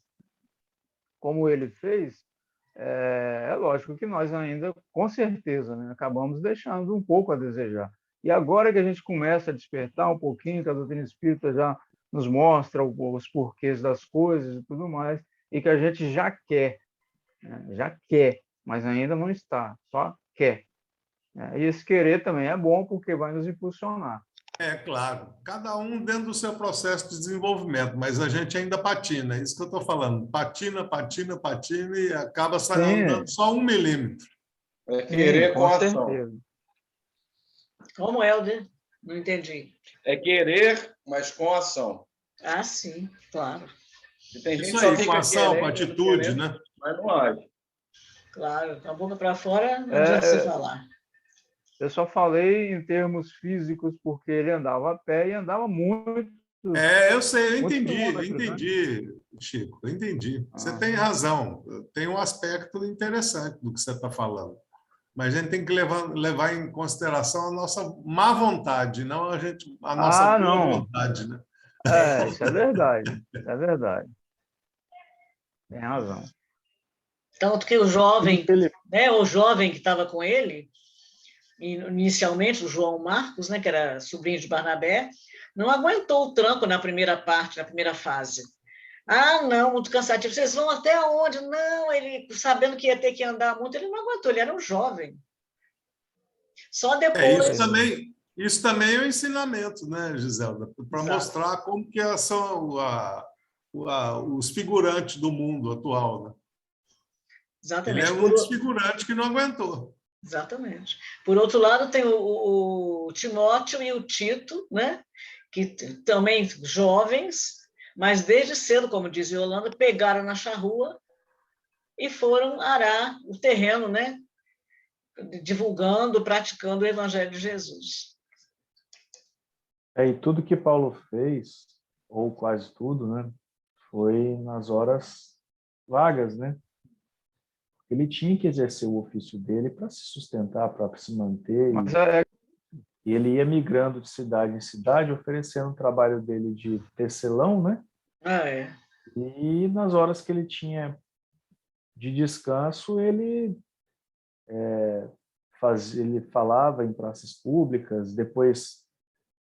como ele fez, é lógico que nós ainda, com certeza, né, acabamos deixando um pouco a desejar. E agora que a gente começa a despertar um pouquinho, que a doutrina espírita já nos mostra os porquês das coisas e tudo mais, e que a gente já quer, mas ainda não está, só quer. E esse querer também é bom, porque vai nos impulsionar. É claro, cada um dentro do seu processo de desenvolvimento, mas a gente ainda patina, é isso que eu estou falando. Patina, patina, patina e acaba andando Sim, só 1 milímetro. É sim, querer com com ação. certeza. Como, Helder? Não entendi. É querer, mas com ação. Ah, sim, claro. E tem gente Isso que só aí, com fica ação, com querendo, atitude, querendo, né? mas não age. Claro, com a boca para fora não adianta você É, falar. eu só falei em termos físicos, porque ele andava a pé e andava Eu sei, muitos eu quilômetros, né? entendi, Chico, eu entendi. Você tem Aham. razão, tem um aspecto interessante do que você está falando. Mas a gente tem que levar em consideração a nossa má vontade, não a nossa Ah, boa não. vontade, né? Isso é verdade. Isso é verdade. Tem razão. Tanto que o jovem que estava com ele, inicialmente o João Marcos, né, que era sobrinho de Barnabé, não aguentou o tranco na primeira parte, na primeira fase. Ah, não, muito cansativo. Vocês vão até onde? Não, ele, sabendo que ia ter que andar muito, ele não aguentou, ele era um jovem. Só Isso depois. também é um ensinamento, né, Giselda? Para Exato, mostrar como que são os figurantes do mundo atual, né? Ele é exatamente. um dos figurantes que não aguentou. Exatamente. Por outro lado, tem o Timóteo e o Tito, né? Que também jovens, mas desde cedo, como diz Yolanda, pegaram na charrua e foram arar o terreno, né? Divulgando, praticando o Evangelho de Jesus. E tudo que Paulo fez, ou quase tudo, né, foi nas horas vagas, né? Ele tinha que exercer o ofício dele para se sustentar, para se manter, Mas e ele ia migrando de cidade em cidade, oferecendo o trabalho dele de tecelão, né? Ah, é. E nas horas que ele tinha de descanso, ele falava em praças públicas, depois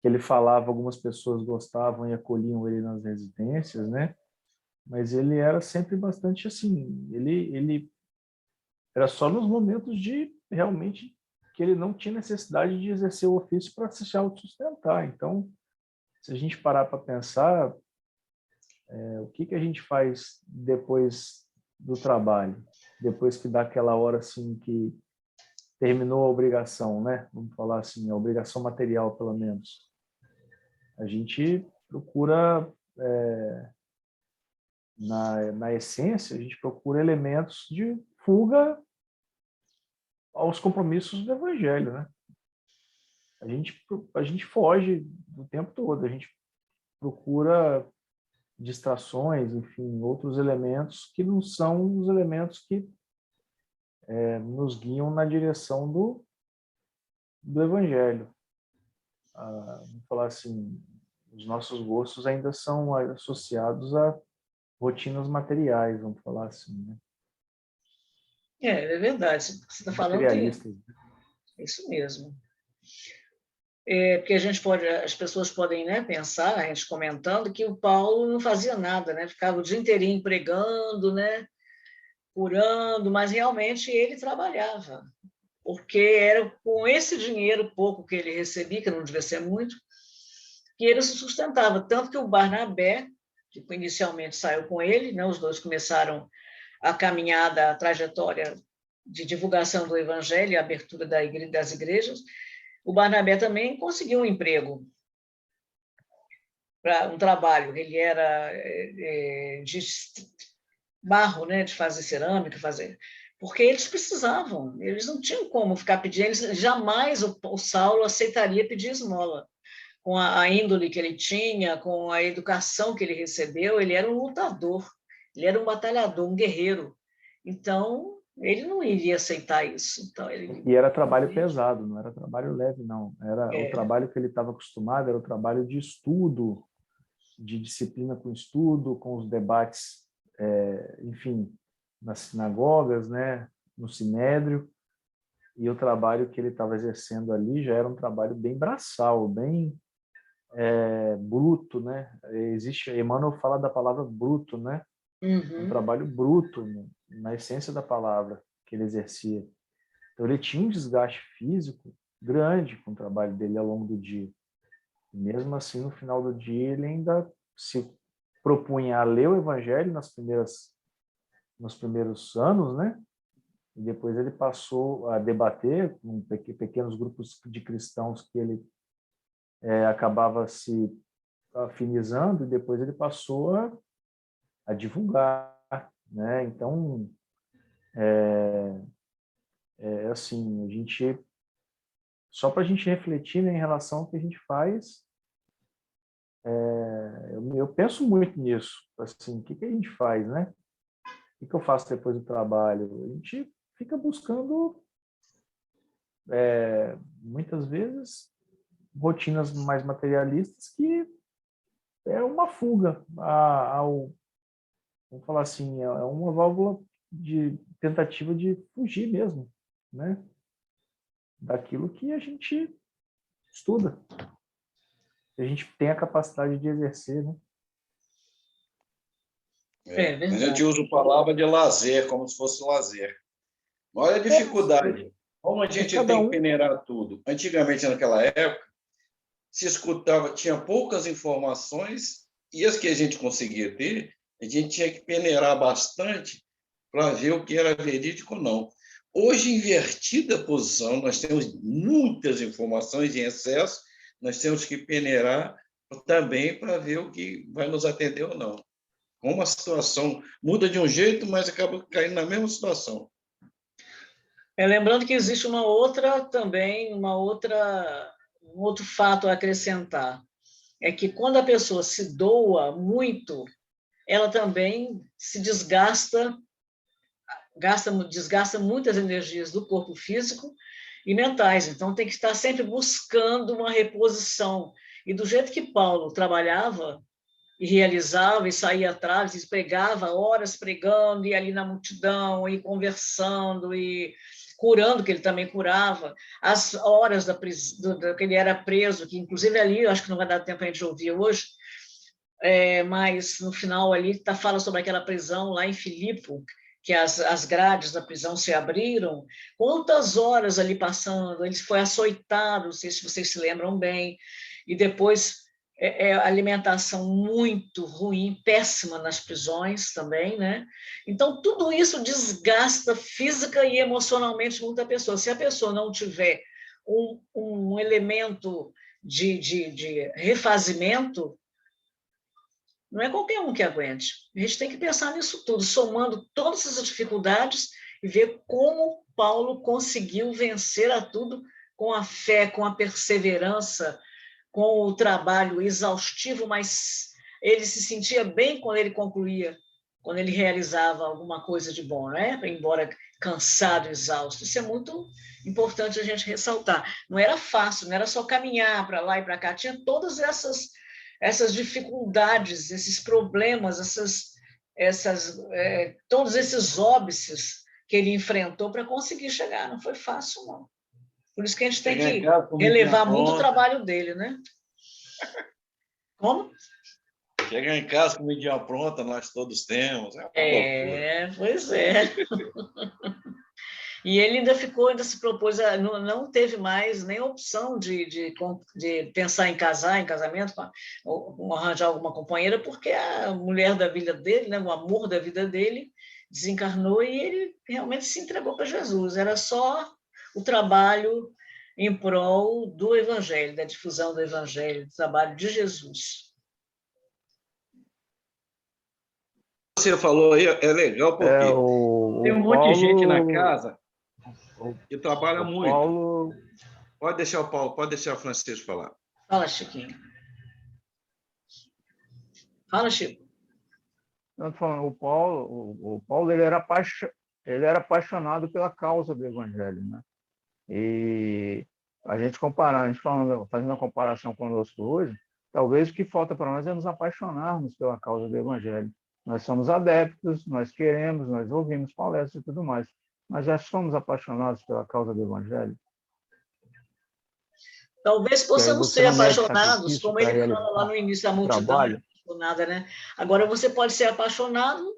que ele falava, algumas pessoas gostavam e acolhiam ele nas residências, né? Mas ele era sempre bastante assim, ele era só nos momentos de realmente que ele não tinha necessidade de exercer o ofício para se autossustentar. Então, se a gente parar para pensar, o que a gente faz depois do trabalho? Depois que dá aquela hora assim que terminou a obrigação, né? Vamos falar assim, a obrigação material, pelo menos. A gente procura, na essência, a gente procura elementos de fuga aos compromissos do Evangelho, né? A gente foge o tempo todo, a gente procura distrações, enfim, outros elementos que não são os elementos que nos guiam na direção do Evangelho. Vamos falar assim, os nossos gostos ainda são associados a rotinas materiais, vamos falar assim, né? É verdade. Você está falando, Materialistas. é isso mesmo. Porque as pessoas podem, né, pensar, a gente comentando, que o Paulo não fazia nada, né? Ficava o dia inteirinho pregando, né? Curando, mas realmente ele trabalhava, porque era com esse dinheiro pouco que ele recebia, que não devia ser muito, que ele se sustentava. Tanto que o Barnabé, que inicialmente saiu com ele, né? Os dois começaram a caminhada, a trajetória de divulgação do Evangelho e a abertura das igrejas. O Barnabé também conseguiu um emprego, para um trabalho. Ele era de barro, né, de fazer cerâmica, porque eles precisavam, eles não tinham como ficar pedindo, jamais o Saulo aceitaria pedir esmola. Com a índole que ele tinha, com a educação que ele recebeu, ele era um lutador, ele era um batalhador, um guerreiro. Então, ele não iria aceitar isso. Então, E era trabalho pesado, não era trabalho leve, não. Era o trabalho que ele estava acostumado, era o trabalho de estudo, de disciplina com estudo, com os debates, enfim, nas sinagogas, né, no sinédrio. E o trabalho que ele estava exercendo ali já era um trabalho bem braçal, bem bruto, né? Emmanuel fala da palavra bruto, né? Um trabalho bruto, né? Na essência da palavra que ele exercia. Então ele tinha um desgaste físico grande com o trabalho dele ao longo do dia. E mesmo assim, no final do dia, ele ainda se propunha a ler o Evangelho nos primeiros anos, né? E depois ele passou a debater com pequenos grupos de cristãos que ele acabava se afinizando, e depois ele passou a divulgar, né? Então, assim, a gente, só para a gente refletir, né, em relação ao que a gente faz, eu penso muito nisso, assim, o que a gente faz, né? O que eu faço depois do trabalho? A gente fica buscando, muitas vezes, rotinas mais materialistas, que é uma fuga vamos falar assim, é uma válvula de tentativa de fugir mesmo, né? Daquilo que a gente estuda, que a gente tem a capacidade de exercer, né? A gente usa a palavra de lazer, como se fosse lazer. Olha a dificuldade. Como a gente tem que peneirar tudo. Antigamente, naquela época, se escutava, tinha poucas informações, e as que a gente conseguia ter, a gente tinha que peneirar bastante para ver o que era verídico ou não. Hoje, invertida a posição, nós temos muitas informações em excesso, nós temos que peneirar também para ver o que vai nos atender ou não. Como a situação muda de um jeito, mas acaba caindo na mesma situação. Lembrando que existe um outro fato a acrescentar, é que quando a pessoa se doa muito, ela também se desgasta muitas energias do corpo físico e mentais. Então, tem que estar sempre buscando uma reposição. E do jeito que Paulo trabalhava e realizava, e saía atrás, e pregava horas pregando, e ali na multidão, e conversando, e curando, que ele também curava, as horas que ele era preso, que inclusive ali, eu acho que não vai dar tempo a gente ouvir hoje, mas no final ali fala sobre aquela prisão lá em Filipo, que as grades da prisão se abriram, quantas horas ali passando, ele foi açoitado, não sei se vocês se lembram bem, e depois alimentação muito ruim, péssima nas prisões também, né? Então, tudo isso desgasta física e emocionalmente muita pessoa. Se a pessoa não tiver um elemento de refazimento, não é qualquer um que aguente. A gente tem que pensar nisso tudo, somando todas essas dificuldades e ver como Paulo conseguiu vencer a tudo com a fé, com a perseverança, com o trabalho exaustivo, mas ele se sentia bem quando ele concluía, quando ele realizava alguma coisa de bom, né? Embora cansado, exausto. Isso é muito importante a gente ressaltar. Não era fácil, não era só caminhar para lá e para cá, tinha todas essas dificuldades, esses problemas, todos esses óbices que ele enfrentou para conseguir chegar. Não foi fácil, não. Por isso que a gente tem que relevar muito o trabalho dele, né? Como? Chegar em casa com comidinha pronta, nós todos temos. Pois é. E ele ainda se propôs, não teve mais nem opção de pensar em casar, em casamento, ou arranjar alguma companheira, porque a mulher da vida dele, né, o amor da vida dele, desencarnou e ele realmente se entregou para Jesus. Era só o trabalho em prol do Evangelho, da difusão do Evangelho, do trabalho de Jesus. Você falou aí, é legal, porque tem um monte de gente na casa que trabalha muito. Paulo... Pode deixar o Paulo, pode deixar o Francisco falar. Fala, Chiquinho. Fala, Chico. Não, tô falando, o Paulo ele era apaixonado pela causa do Evangelho, né? E a gente fazendo uma comparação conosco hoje, talvez o que falta para nós é nos apaixonarmos pela causa do Evangelho. Nós somos adeptos, nós queremos, nós ouvimos palestras e tudo mais, mas já somos apaixonados pela causa do Evangelho? Talvez possamos ser apaixonados, como ele fala lá no início da multidão, apaixonada, né? Agora você pode ser apaixonado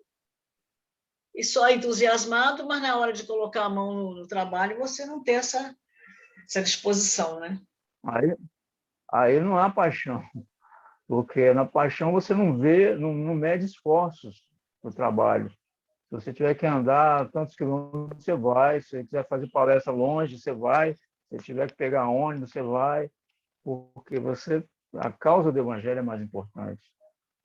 e só entusiasmado, mas na hora de colocar a mão no trabalho você não tem essa disposição, né? Aí não há paixão, porque na paixão você não mede esforços no trabalho. Se você tiver que andar tantos quilômetros, você vai. Se você quiser fazer palestra longe, você vai. Se tiver que pegar ônibus, você vai. Porque a causa do Evangelho é mais importante,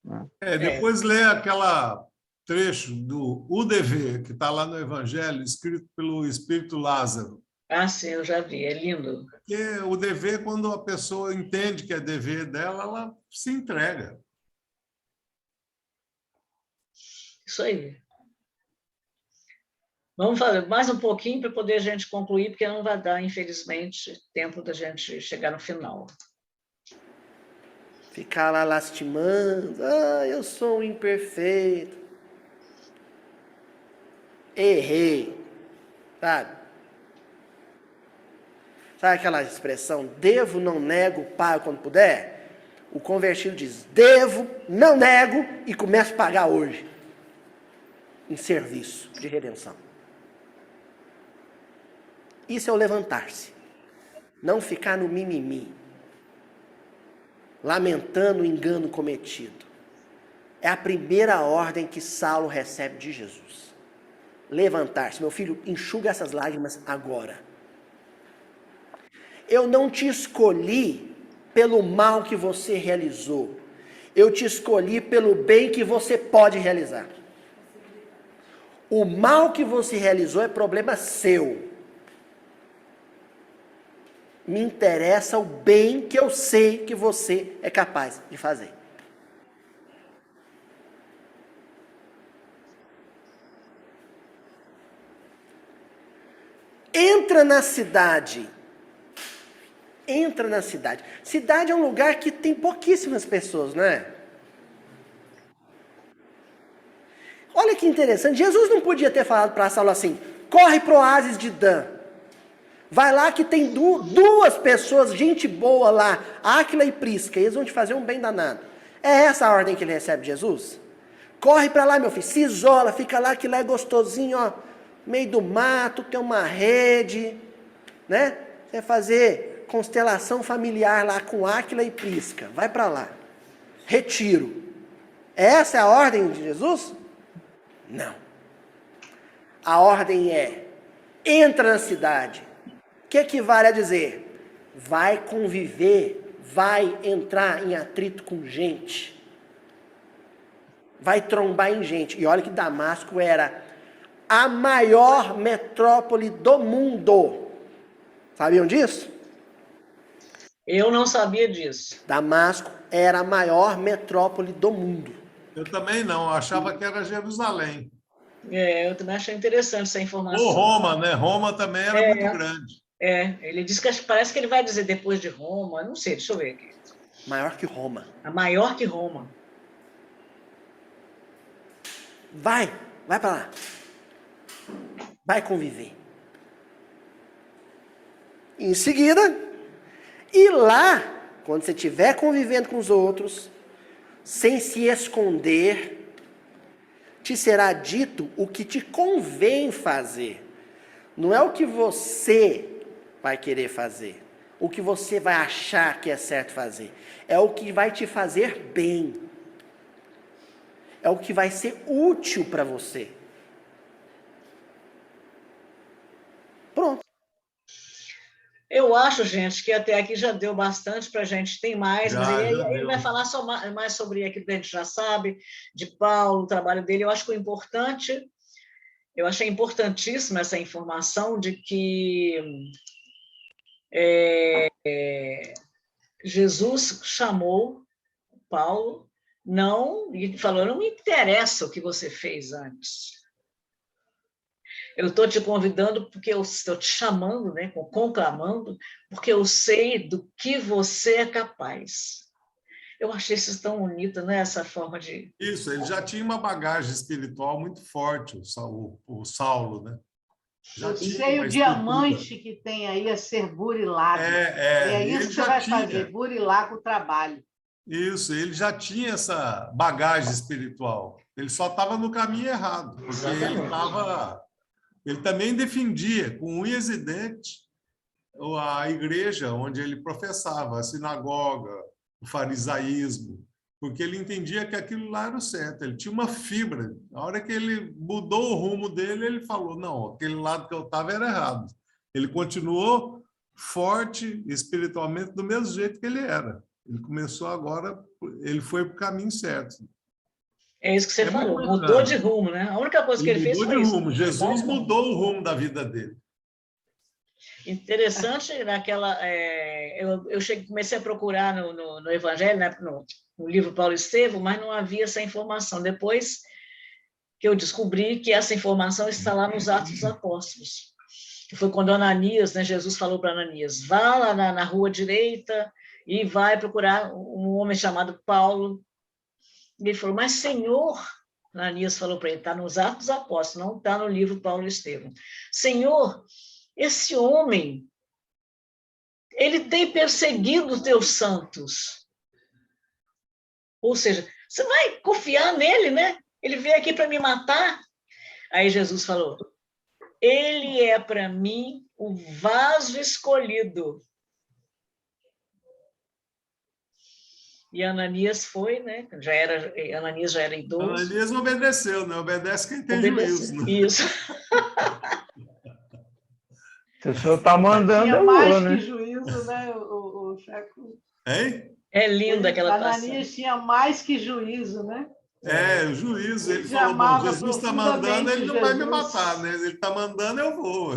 né? Depois lê aquela trecho do UDV, que está lá no Evangelho, escrito pelo Espírito Lázaro. Ah, sim, eu já vi, é lindo. Porque o dever, quando a pessoa entende que é dever dela, ela se entrega. Isso aí. Vamos fazer mais um pouquinho para poder a gente concluir, porque não vai dar, infelizmente, tempo da gente chegar no final. Ficar lá lastimando. Eu sou um imperfeito. Errei. Sabe? Sabe aquela expressão, devo, não nego, pago quando puder? O convertido diz, devo, não nego e começo a pagar hoje. Em serviço de redenção. Isso é o levantar-se. Não ficar no mimimi. Lamentando o engano cometido. É a primeira ordem que Saulo recebe de Jesus. Levantar-se. Meu filho, enxuga essas lágrimas agora. Eu não te escolhi pelo mal que você realizou. Eu te escolhi pelo bem que você pode realizar. O mal que você realizou é problema seu. Me interessa o bem que eu sei que você é capaz de fazer. Entra na cidade. Entra na cidade. Cidade é um lugar que tem pouquíssimas pessoas, não é? Olha que interessante. Jesus não podia ter falado para Saulo assim, corre para o oásis de Dan. Vai lá que tem duas pessoas, gente boa lá, Áquila e Prisca, eles vão te fazer um bem danado. É essa a ordem que ele recebe de Jesus? Corre para lá, meu filho, se isola, fica lá que lá é gostosinho, ó, meio do mato, tem uma rede, né? Você vai fazer constelação familiar lá com Áquila e Prisca, vai para lá. Retiro. Essa é a ordem de Jesus? Não. A ordem é, entra na cidade. O que equivale a dizer? Vai conviver, vai entrar em atrito com gente. Vai trombar em gente. E olha que Damasco era a maior metrópole do mundo. Sabiam disso? Eu não sabia disso. Damasco era a maior metrópole do mundo. Eu também não, eu achava que era Jerusalém. Eu também achei interessante essa informação. Ou Roma, né? Roma também era muito grande. Ele diz que parece que ele vai dizer depois de Roma, não sei, deixa eu ver aqui. Maior que Roma. A maior que Roma. Vai para lá. Vai conviver. Em seguida, e lá, quando você estiver convivendo com os outros, sem se esconder, te será dito o que te convém fazer. Não é o que você vai querer fazer, o que você vai achar que é certo fazer. É o que vai te fazer bem. É o que vai ser útil para você. Pronto. Eu acho, gente, que até aqui já deu bastante para a gente. Tem mais, mas ele vai falar só mais sobre aquilo que a gente já sabe, de Paulo, o trabalho dele. Eu acho que o importante, eu achei importantíssima essa informação de que Jesus chamou Paulo, e falou, não me interessa o que você fez antes. Eu estou te convidando porque eu estou te chamando, né, conclamando, porque eu sei do que você é capaz. Eu achei isso tão bonito, né, essa forma de... Isso, ele já tinha uma bagagem espiritual muito forte, o Saulo, né? Eu sei o diamante que tem aí a ser burilado. É isso que você vai fazer, burilar com o trabalho. Isso, ele já tinha essa bagagem espiritual. Ele só estava no caminho errado, porque ele também defendia, com unhas e dentes, a igreja onde ele professava, a sinagoga, o farisaísmo, porque ele entendia que aquilo lá era o certo. Ele tinha uma fibra. A hora que ele mudou o rumo dele, ele falou, não, aquele lado que eu estava era errado. Ele continuou forte espiritualmente do mesmo jeito que ele era. Ele começou agora, ele foi para o caminho certo. É isso que você falou, mudou de rumo, né? A única coisa que ele fez foi isso. Jesus mudou o rumo da vida dele. Interessante, naquela... comecei a procurar no Evangelho, né, no livro Paulo Estevão, mas não havia essa informação. Depois que eu descobri que essa informação está lá nos Atos dos Apóstolos. Que foi quando Ananias, né, Jesus falou para Ananias, vá lá na rua direita e vai procurar um homem chamado Paulo. E ele falou, mas Senhor, Ananias falou para ele, está nos Atos dos Apóstolos, não está no livro Paulo Estevão. Senhor, esse homem, ele tem perseguido os teus santos. Ou seja, você vai confiar nele, né? Ele veio aqui para me matar. Aí Jesus falou, ele é para mim o vaso escolhido. E Ananias foi, né? Ananias já era idoso. Ananias obedeceu, né? Obedece quem tem juízo. Né? Isso. Se o senhor está mandando, tinha eu mais vou, né? que juízo, né, o Chaco? Hein? É linda aquela passagem. Ananias tinha mais que juízo, né? O juízo. Ele falou, bom, Jesus está mandando, ele não vai me matar, né? Ele está mandando, eu vou.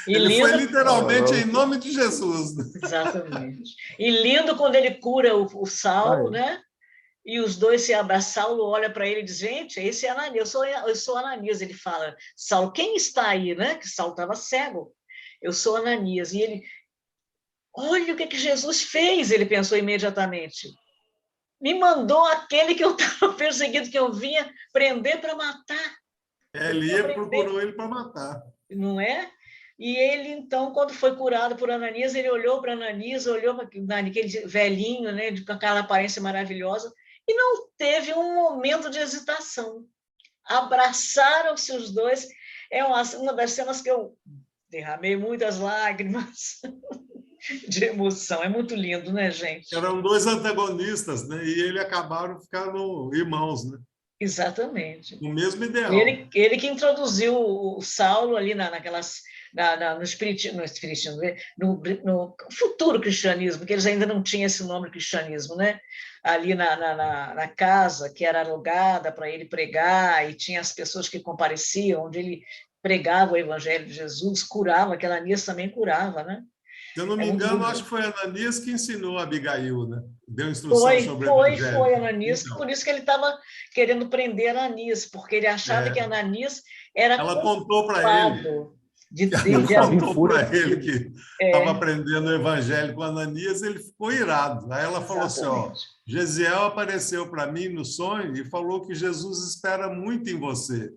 Ele foi literalmente em nome de Jesus. Exatamente. E lindo quando ele cura o Saulo, né? E os dois se abraçam. Saulo olha para ele e diz, gente, esse é Ananias, eu sou Ananias. Ele fala, Saulo, quem está aí, né? Que Saulo estava cego. Eu sou Ananias. E ele, olha o que Jesus fez, ele pensou imediatamente. Me mandou aquele que eu estava perseguindo, que eu vinha prender para matar. Ele procurou ele para matar. Não é? E ele, então, quando foi curado por Ananias, ele olhou para Ananias, olhou para aquele velhinho, né, com aquela aparência maravilhosa, e não teve um momento de hesitação. Abraçaram-se os dois. É uma das cenas que eu derramei muitas lágrimas de emoção. É muito lindo, né, gente? Eram dois antagonistas, né? E ele acabaram ficando irmãos, né? Exatamente. O mesmo ideal. Ele que introduziu o Saulo ali no futuro cristianismo, que eles ainda não tinham esse nome cristianismo, né? Ali na casa que era alugada para ele pregar, e tinha as pessoas que compareciam, onde ele pregava o evangelho de Jesus, curava, que Ananias também curava, né? Se eu não me engano, acho que foi Ananias que ensinou a Abigail, né? Deu instrução sobre o Evangelho. Foi Ananias, então, por isso que ele estava querendo prender Ananias, porque ele achava que Ananias era ela contou para ele. Ela contou para ele que estava aprendendo o Evangelho com Ananias, ele ficou irado. Aí ela falou assim, Gesiel apareceu para mim no sonho e falou que Jesus espera muito em você.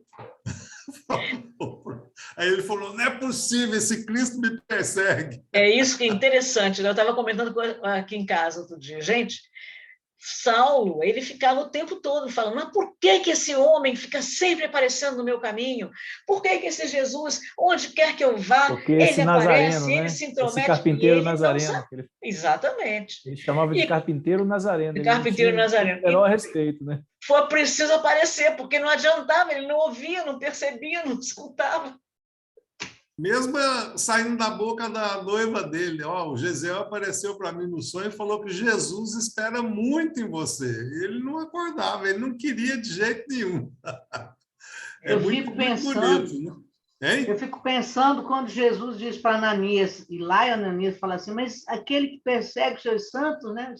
Aí ele falou, não é possível, esse Cristo me persegue. É isso que é interessante, né? Eu estava comentando aqui em casa outro dia. Gente, Saulo, ele ficava o tempo todo falando, mas por que esse homem fica sempre aparecendo no meu caminho? Por que esse Jesus, onde quer que eu vá, porque ele esse aparece, Nazareno, ele né? se intromete. Esse carpinteiro e Nazareno. Exatamente. Ele chamava de carpinteiro Nazareno. De carpinteiro Nazareno. O menor respeito, né? Foi preciso aparecer, porque não adiantava, ele não ouvia, não percebia, não escutava. Mesmo saindo da boca da noiva dele, o Gesiel apareceu para mim no sonho e falou que Jesus espera muito em você. Ele não acordava, ele não queria de jeito nenhum. Eu fico pensando, né? Eu fico pensando quando Jesus diz para Ananias, e lá Ananias fala assim, mas aquele que persegue os seus santos, né?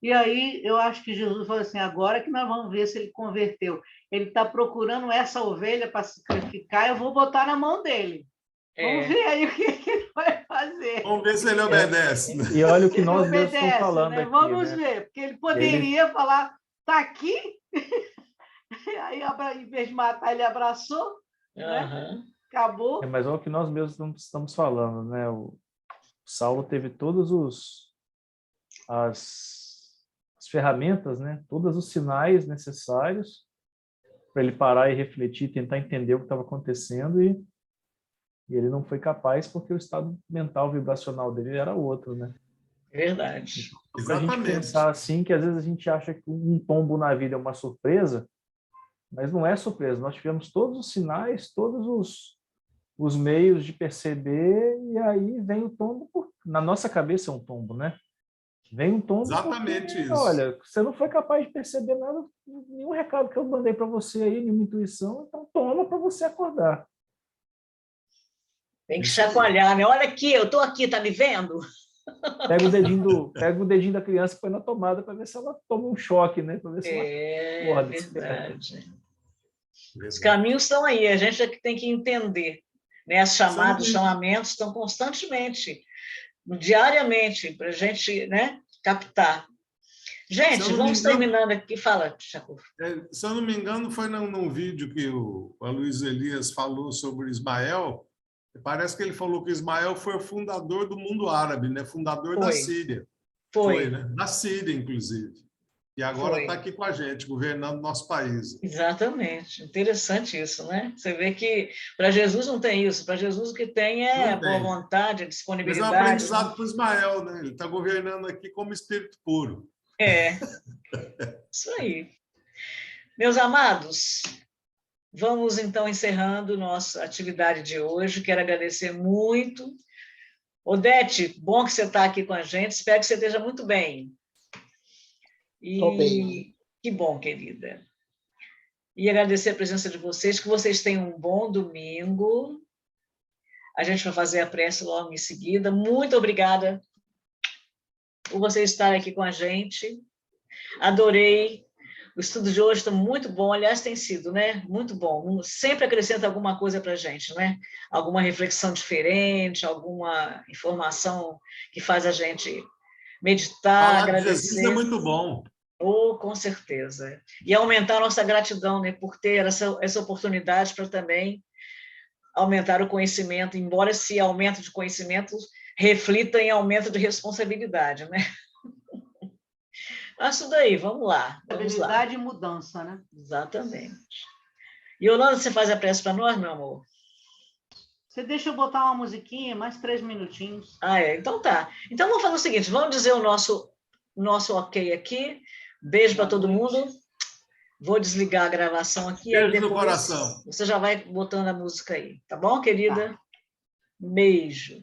E aí eu acho que Jesus falou assim, agora que nós vamos ver se ele converteu. Ele está procurando essa ovelha para sacrificar, eu vou botar na mão dele. Vamos ver aí o que ele vai fazer. Vamos ver se ele obedece. E olha o que nós mesmos estamos falando aqui. Vamos ver, porque ele poderia falar, está aqui, aí em vez de matar, ele abraçou, né? Acabou. Mas olha o que nós mesmos estamos falando, né? O Saulo teve todos as ferramentas, né? Todos os sinais necessários para ele parar e refletir, tentar entender o que estava acontecendo e ele não foi capaz porque o estado mental vibracional dele era outro, né? Verdade. Então, a gente pensar assim, que às vezes a gente acha que um tombo na vida é uma surpresa, mas não é surpresa. Nós tivemos todos os sinais, todos os meios de perceber, e aí vem o tombo. Na nossa cabeça é um tombo, né? Vem um tombo. Exatamente porque, isso. Olha, você não foi capaz de perceber nada, nenhum recado que eu mandei para você aí, nenhuma intuição, então toma para você acordar. Tem que chacoalhar, né? Olha aqui, eu estou aqui, tá me vendo? Pega o dedinho da criança e põe na tomada para ver se ela toma um choque, né? Para ver se ela acorda. Verdade. Os caminhos estão aí, a gente é que tem que entender. Né? As chamadas, os chamamentos estão constantemente, diariamente, para a gente, né, captar. Gente, vamos terminando aqui. Fala, Chaco. Se eu não me engano, foi num vídeo que o Luiz Elias falou sobre Ismael. Parece que ele falou que Ismael foi o fundador do mundo árabe, né? Fundador da Síria. Foi, né? Da Síria, inclusive. E agora está aqui com a gente, governando nosso país. Exatamente. Interessante isso, né? Você vê que para Jesus não tem isso. Para Jesus o que tem é a boa vontade, a disponibilidade. Mas é um aprendizado para o Ismael, né? Ele está governando aqui como espírito puro. Isso aí. Meus amados, vamos, então, encerrando nossa atividade de hoje. Quero agradecer muito. Odete, bom que você está aqui com a gente. Espero que você esteja muito bem. Estou bem. Que bom, querida. E agradecer a presença de vocês, que vocês tenham um bom domingo. A gente vai fazer a prece logo em seguida. Muito obrigada por vocês estarem aqui com a gente. Adorei. O estudo de hoje está muito bom, aliás, tem sido, né? Muito bom. Sempre acrescenta alguma coisa para a gente, né? Alguma reflexão diferente, alguma informação que faz a gente meditar, agradecer. Jesus é muito bom. Com certeza. E aumentar a nossa gratidão, né? Por ter essa oportunidade para também aumentar o conhecimento, embora esse aumento de conhecimento reflita em aumento de responsabilidade, né? Mas tudo aí, vamos lá. Habilidade e mudança, né? Exatamente. E, Yolanda, você faz a prece para nós, meu amor? Você deixa eu botar uma musiquinha, mais 3 minutinhos. Então tá. Então vamos fazer o seguinte, vamos dizer o nosso ok aqui. Beijo para todo mundo. Vou desligar a gravação aqui. Beijo aí depois no coração. você já vai botando a música aí. Tá bom, querida? Tá. Beijo.